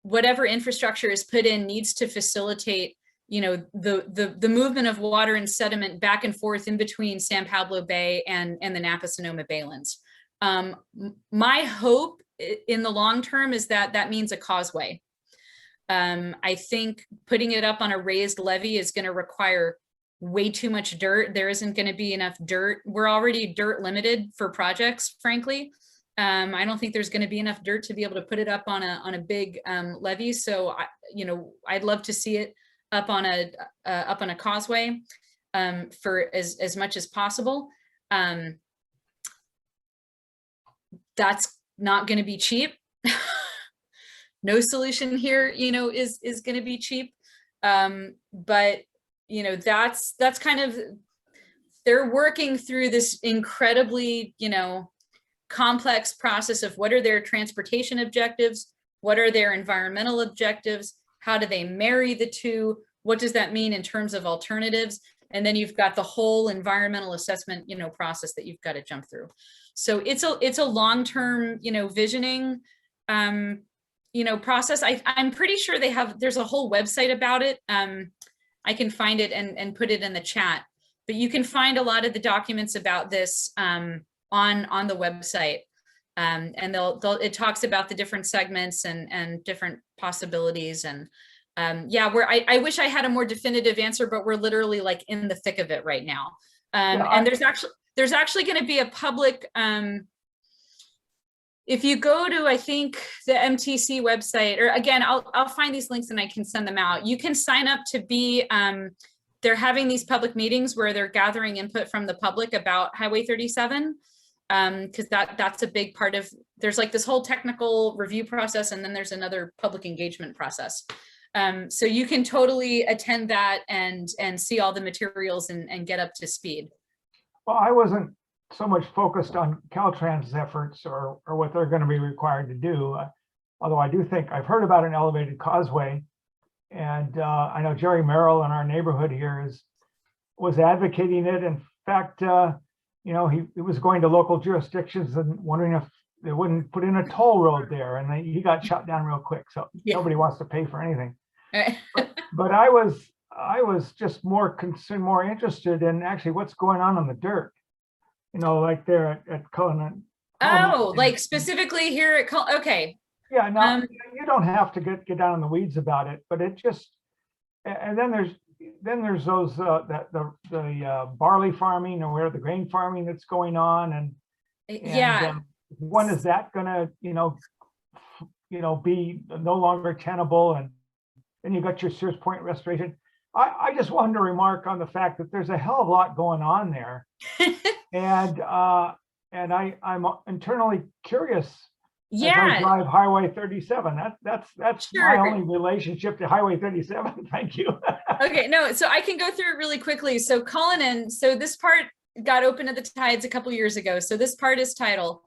whatever infrastructure is put in needs to facilitate, the movement of water and sediment back and forth in between San Pablo Bay and the Napa-Sonoma Baylands. My hope in the long term is that means a causeway. I think putting it up on a raised levee is going to require way too much dirt. There isn't going to be enough dirt. We're already dirt limited for projects, frankly. I don't think there's going to be enough dirt to be able to put it up on a big levee. So I'd love to see it up on a causeway for as much as possible. That's not going to be cheap. No solution here, is going to be cheap. But that's kind of, they're working through this incredibly, complex process of what are their transportation objectives, what are their environmental objectives, how do they marry the two, what does that mean in terms of alternatives, and then you've got the whole environmental assessment process that you've got to jump through. So it's a long-term visioning process. I'm pretty sure there's a whole website about it. I can find it and put it in the chat, but you can find a lot of the documents about this on the website, and it talks about the different segments and different possibilities. And I wish I had a more definitive answer, but we're literally like in the thick of it right now. And there's actually going to be a public, if you go to, I think, the MTC website, or again, I'll find these links and I can send them out. You can sign up to be, they're having these public meetings where they're gathering input from the public about Highway 37. Because that's a big part of, there's like this whole technical review process, and then there's another public engagement process. So you can totally attend that and see all the materials and get up to speed. Well, I wasn't so much focused on Caltrans' efforts or what they're going to be required to do. Although I do think I've heard about an elevated causeway, and I know Jerry Merrill in our neighborhood here was advocating it. In fact, he was going to local jurisdictions and wondering if they wouldn't put in a toll road there, and he got shut down real quick. So nobody wants to pay for anything. But I was just more concerned, more interested in actually what's going on the dirt. Like there at Cullinan. Oh, like specifically here at okay. Yeah, no, you don't have to get down in the weeds about it, but it just, and then there's those the barley farming, or where the grain farming that's going on, and when is that gonna be no longer tenable? And then you got your Sears Point restoration. I just wanted to remark on the fact that there's a hell of a lot going on there, and I'm internally curious. As I drive Highway 37. That's my only relationship to Highway 37. Thank you. Okay, no, so I can go through it really quickly. So Cullinan, so this part got open at the tides a couple years ago. So this part is Tidal.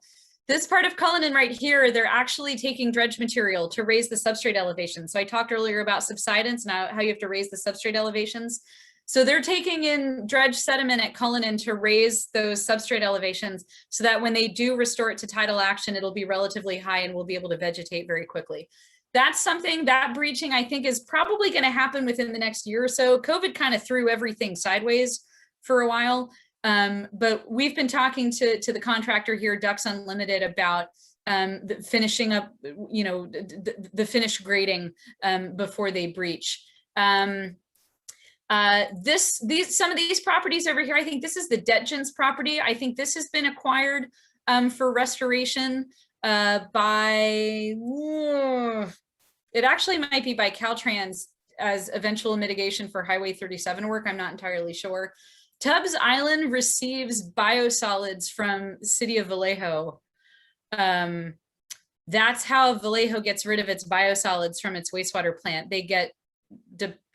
This part of Cullinan right here, they're actually taking dredge material to raise the substrate elevation. So I talked earlier about subsidence, now how you have to raise the substrate elevations. So they're taking in dredge sediment at Cullinan to raise those substrate elevations so that when they do restore it to tidal action, it'll be relatively high and we'll be able to vegetate very quickly. that's something, that breaching I think is probably going to happen within the next year or so. COVID kind of threw everything sideways for a while. But we've been talking to the contractor here, Ducks Unlimited, about finishing up, you know, the finished grading before they breach. Some of these properties over here, I think this is the Detgens property. I think this has been acquired for restoration by, it actually might be by Caltrans as eventual mitigation for Highway 37 work. I'm not entirely sure. Tubbs Island receives biosolids from the city of Vallejo. That's how Vallejo gets rid of its biosolids from its wastewater plant. They get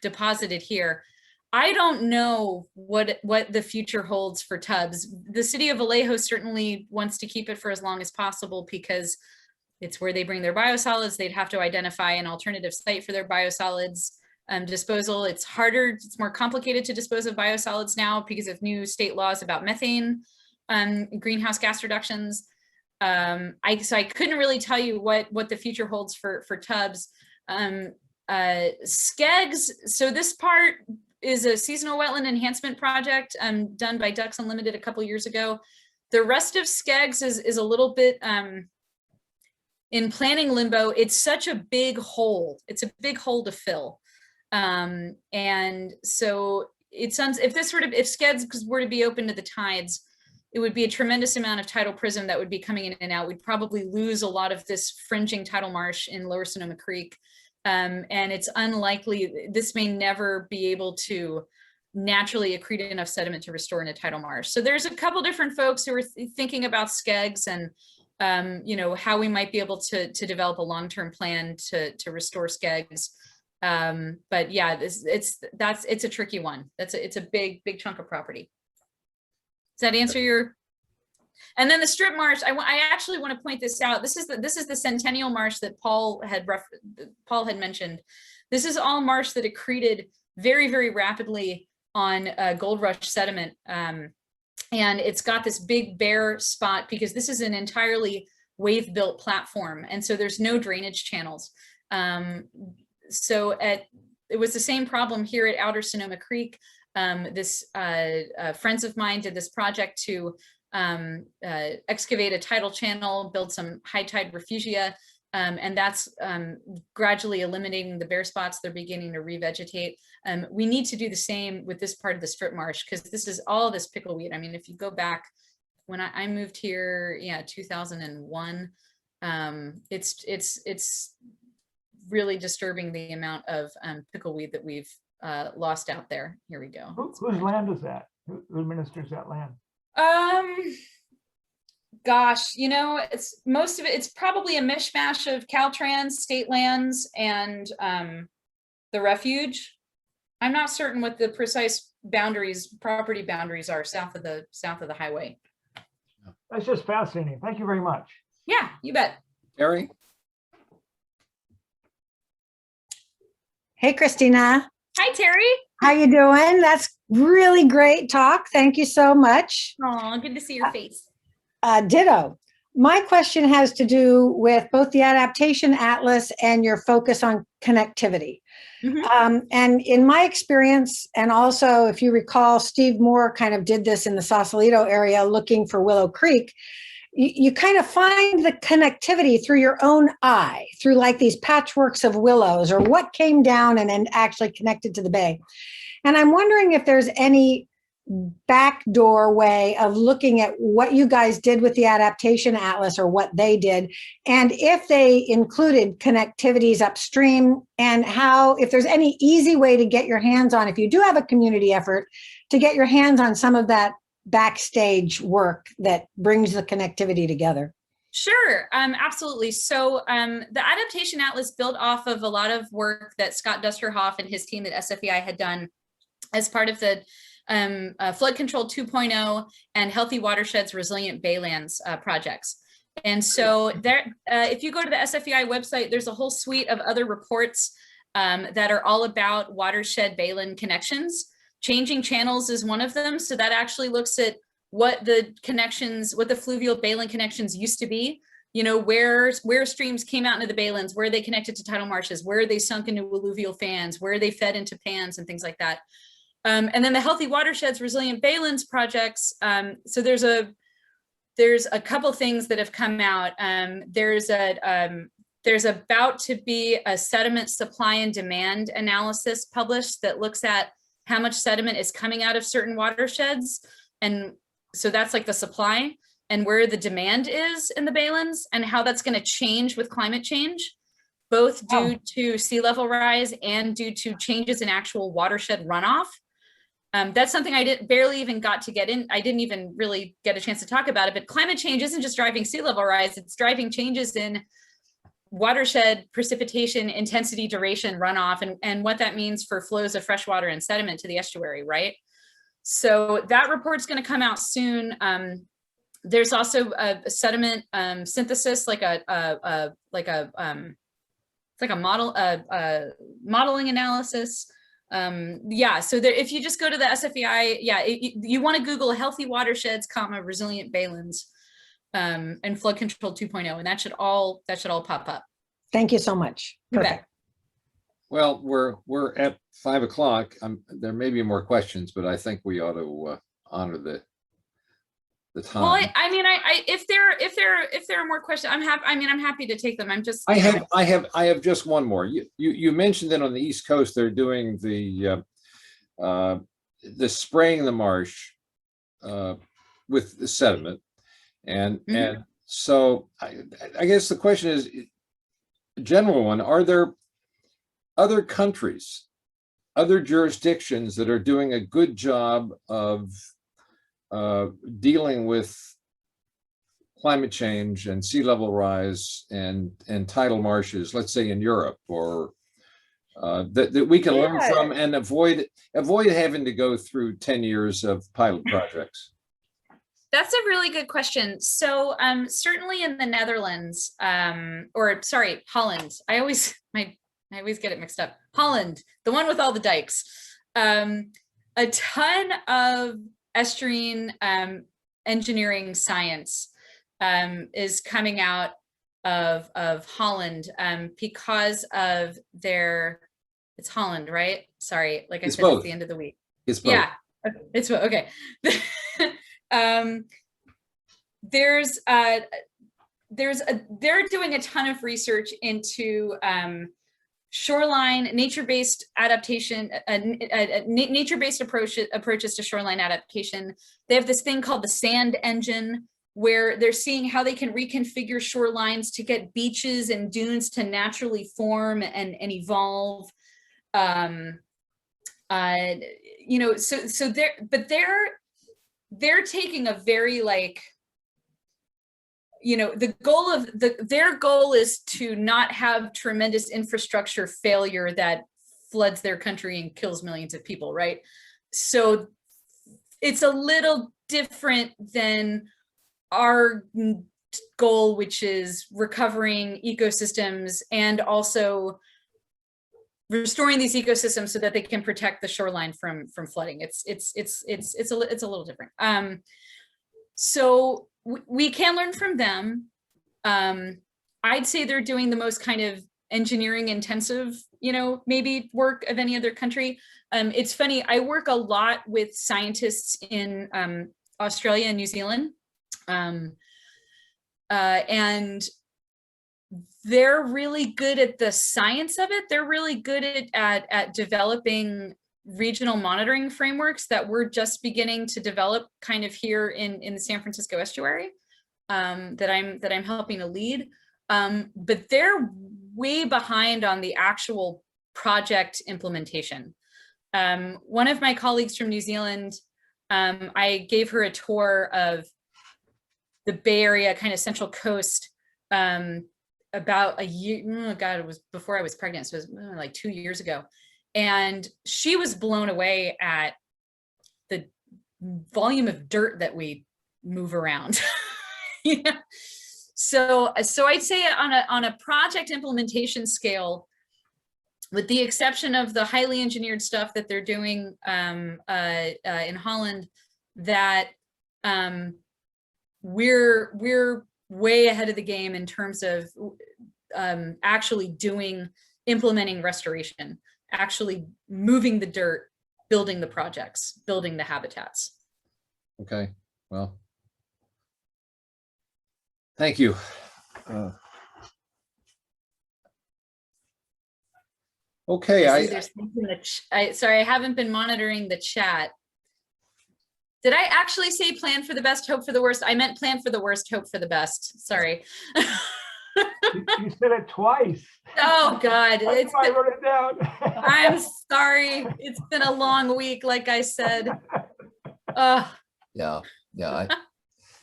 deposited here. I don't know what the future holds for Tubbs. The city of Vallejo certainly wants to keep it for as long as possible because it's where they bring their biosolids. They'd have to identify an alternative site for their biosolids disposal. It's harder, it's more complicated to dispose of biosolids now because of new state laws about methane, greenhouse gas reductions. So I couldn't really tell you what the future holds for Tubbs. Skeggs, so this part is a seasonal wetland enhancement project done by Ducks Unlimited a couple years ago. The rest of Skeggs is a little bit in planning limbo. It's such a big hole. It's a big hole to fill. And so if Skeggs were to be open to the tides, it would be a tremendous amount of tidal prism that would be coming in and out. We'd probably lose a lot of this fringing tidal marsh in Lower Sonoma Creek. And it's unlikely, this may never be able to naturally accrete enough sediment to restore in a tidal marsh. So there's a couple different folks who are thinking about Skeggs and you know, how we might be able to develop a long-term plan to restore Skeggs. But yeah, it's a tricky one. It's a big chunk of property. Does that answer your? And then the strip marsh, I actually want to point this out. This is the Centennial Marsh that Paul had mentioned. This is all marsh that accreted very, very rapidly on gold rush sediment. And it's got this big bare spot because this is an entirely wave built platform. And so there's no drainage channels. So it was the same problem here at Outer Sonoma Creek. Friends of mine did this project to excavate a tidal channel, build some high tide refugia, and that's gradually eliminating the bare spots. They're beginning to revegetate. We need to do the same with this part of the strip marsh because this is all this pickleweed. I mean, if you go back when I moved here, 2001, it's really disturbing the amount of pickleweed that we've lost out there. Here we go. Whose land is that? Who administers that land? Gosh, you know, it's most of it, it's probably a mishmash of Caltrans, state lands, and the refuge. I'm not certain what the precise property boundaries are south of the highway. That's just fascinating. Thank you very much. Yeah, you bet. Terry? Hey, Christina. Hi, Terry. How you doing? That's really great talk. Thank you so much. Oh, good to see your face. Ditto. My question has to do with both the Adaptation Atlas and your focus on connectivity. Mm-hmm. And in my experience, and also if you recall, Steve Moore kind of did this in the Sausalito area looking for Willow Creek. You kind of find the connectivity through your own eye, through like these patchworks of willows or what came down and then actually connected to the bay. And I'm wondering if there's any backdoor way of looking at what you guys did with the Adaptation Atlas or what they did, and if they included connectivities upstream, and how, if there's any easy way to get your hands on, if you do have a community effort, to get your hands on some of that backstage work that brings the connectivity together. Sure, absolutely. So the Adaptation Atlas built off of a lot of work that Scott Dusterhoff and his team at SFEI had done as part of the Flood Control 2.0 and Healthy Watersheds Resilient Baylands projects. And so there, if you go to the SFEI website, there's a whole suite of other reports that are all about watershed Baylin connections. Changing channels is one of them. So that actually looks at what the connections, what the fluvial Baylin connections used to be. you know, where streams came out into the Baylens, where they connected to tidal marshes, where they sunk into alluvial fans, where they fed into pans and things like that. And then the Healthy Watersheds Resilient Baylens projects. So there's a couple things that have come out. There's about to be a sediment supply and demand analysis published that looks at how much sediment is coming out of certain watersheds. And so that's like the supply, and where the demand is in the Baylens, and how that's going to change with climate change, both due to sea level rise and due to changes in actual watershed runoff. That's something I barely even got to get in. I didn't even really get a chance to talk about it, but climate change isn't just driving sea level rise, it's driving changes in watershed precipitation, intensity, duration, runoff, and what that means for flows of fresh water and sediment to the estuary, right? So that report's going to come out soon. There's also a sediment synthesis, like a modeling analysis. Yeah, so there, if you just go to the SFEI, yeah, you want to Google healthy watersheds, resilient Baylens, and flood control 2.0, and that should all pop up. Thank you so much. You bet. Perfect. Well, we're at 5 o'clock. There may be more questions, but I think we ought to honor the time. Well, I mean, if there are more questions, I'm happy to take them. I'm just. I have just one more. You mentioned that on the East Coast they're doing the spraying the marsh with the sediment, and so I guess the question is a general one: are there other countries, other jurisdictions that are doing a good job of dealing with climate change and sea level rise and tidal marshes, let's say in Europe, or that we can learn from and avoid having to go through 10 years of pilot projects? That's a really good question. So certainly in the Netherlands, or sorry, Holland. I always get it mixed up. Holland, the one with all the dikes. A ton of estuarine engineering science is coming out of Holland because of their, it's Holland, right? Sorry, like I said, both. It's the end of the week. It's both. Yeah, it's okay. They're doing a ton of research into shoreline, nature-based adaptation, nature-based approaches to shoreline adaptation. They have this thing called the sand engine, where they're seeing how they can reconfigure shorelines to get beaches and dunes to naturally form and evolve. You know, so they're taking a very, like, you know, the goal of their goal is to not have tremendous infrastructure failure that floods their country and kills millions of people, right? So it's a little different than our goal, which is recovering ecosystems and also restoring these ecosystems so that they can protect the shoreline from flooding. It's a little different. So we can learn from them. I'd say they're doing the most kind of engineering intensive, you know, maybe work of any other country. It's funny, I work a lot with scientists in Australia and New Zealand. And they're really good at the science of it. They're really good at developing regional monitoring frameworks that we're just beginning to develop kind of here in the San Francisco Estuary, that I'm helping to lead. But they're way behind on the actual project implementation. One of my colleagues from New Zealand, I gave her a tour of the Bay Area, kind of Central Coast, about a year, oh God, it was before I was pregnant, so it was like 2 years ago. And she was blown away at the volume of dirt that we move around. You know? So I'd say on a project implementation scale, with the exception of the highly engineered stuff that they're doing in Holland, that we're way ahead of the game in terms of actually implementing restoration, actually moving the dirt, building the projects, building the habitats. Okay, well, thank you. Okay, I see there's things in the sorry, I haven't been monitoring the chat. Did I actually say plan for the best, hope for the worst? I meant plan for the worst, hope for the best. Sorry. You said it twice. Oh God, That's why I wrote it down. I'm sorry. It's been a long week, like I said. yeah,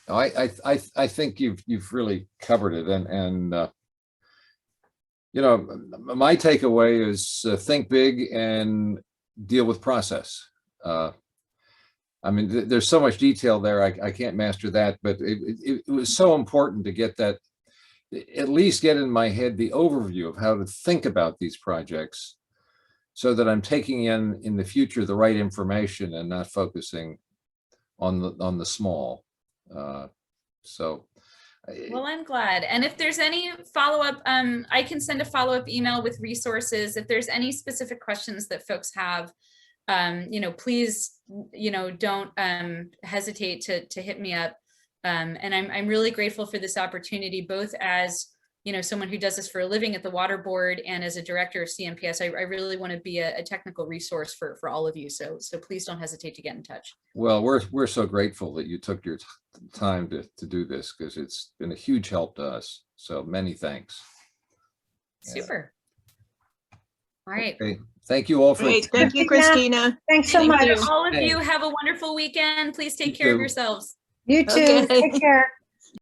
I think you've really covered it, and you know, my takeaway is think big and deal with process. I mean, there's so much detail there. I can't master that, but it was so important to get that, at least get in my head the overview of how to think about these projects, so that I'm taking in the future the right information and not focusing on the small. Well, I'm glad. And if there's any follow-up, I can send a follow-up email with resources. If there's any specific questions that folks have, you know, please, you know, don't hesitate to hit me up. And I'm really grateful for this opportunity, both as, you know, someone who does this for a living at the Water Board and as a director of CNPS. I really want to be a technical resource for all of you. So please don't hesitate to get in touch. Well, we're so grateful that you took your time to do this, because it's been a huge help to us. So many thanks. Super. All right. Okay. Thank you all for Great. Thank you, Christina. Thanks so Thank much. you. All of Thanks. you have a wonderful weekend. Please take You care of too. yourselves. You too. Okay. Take care.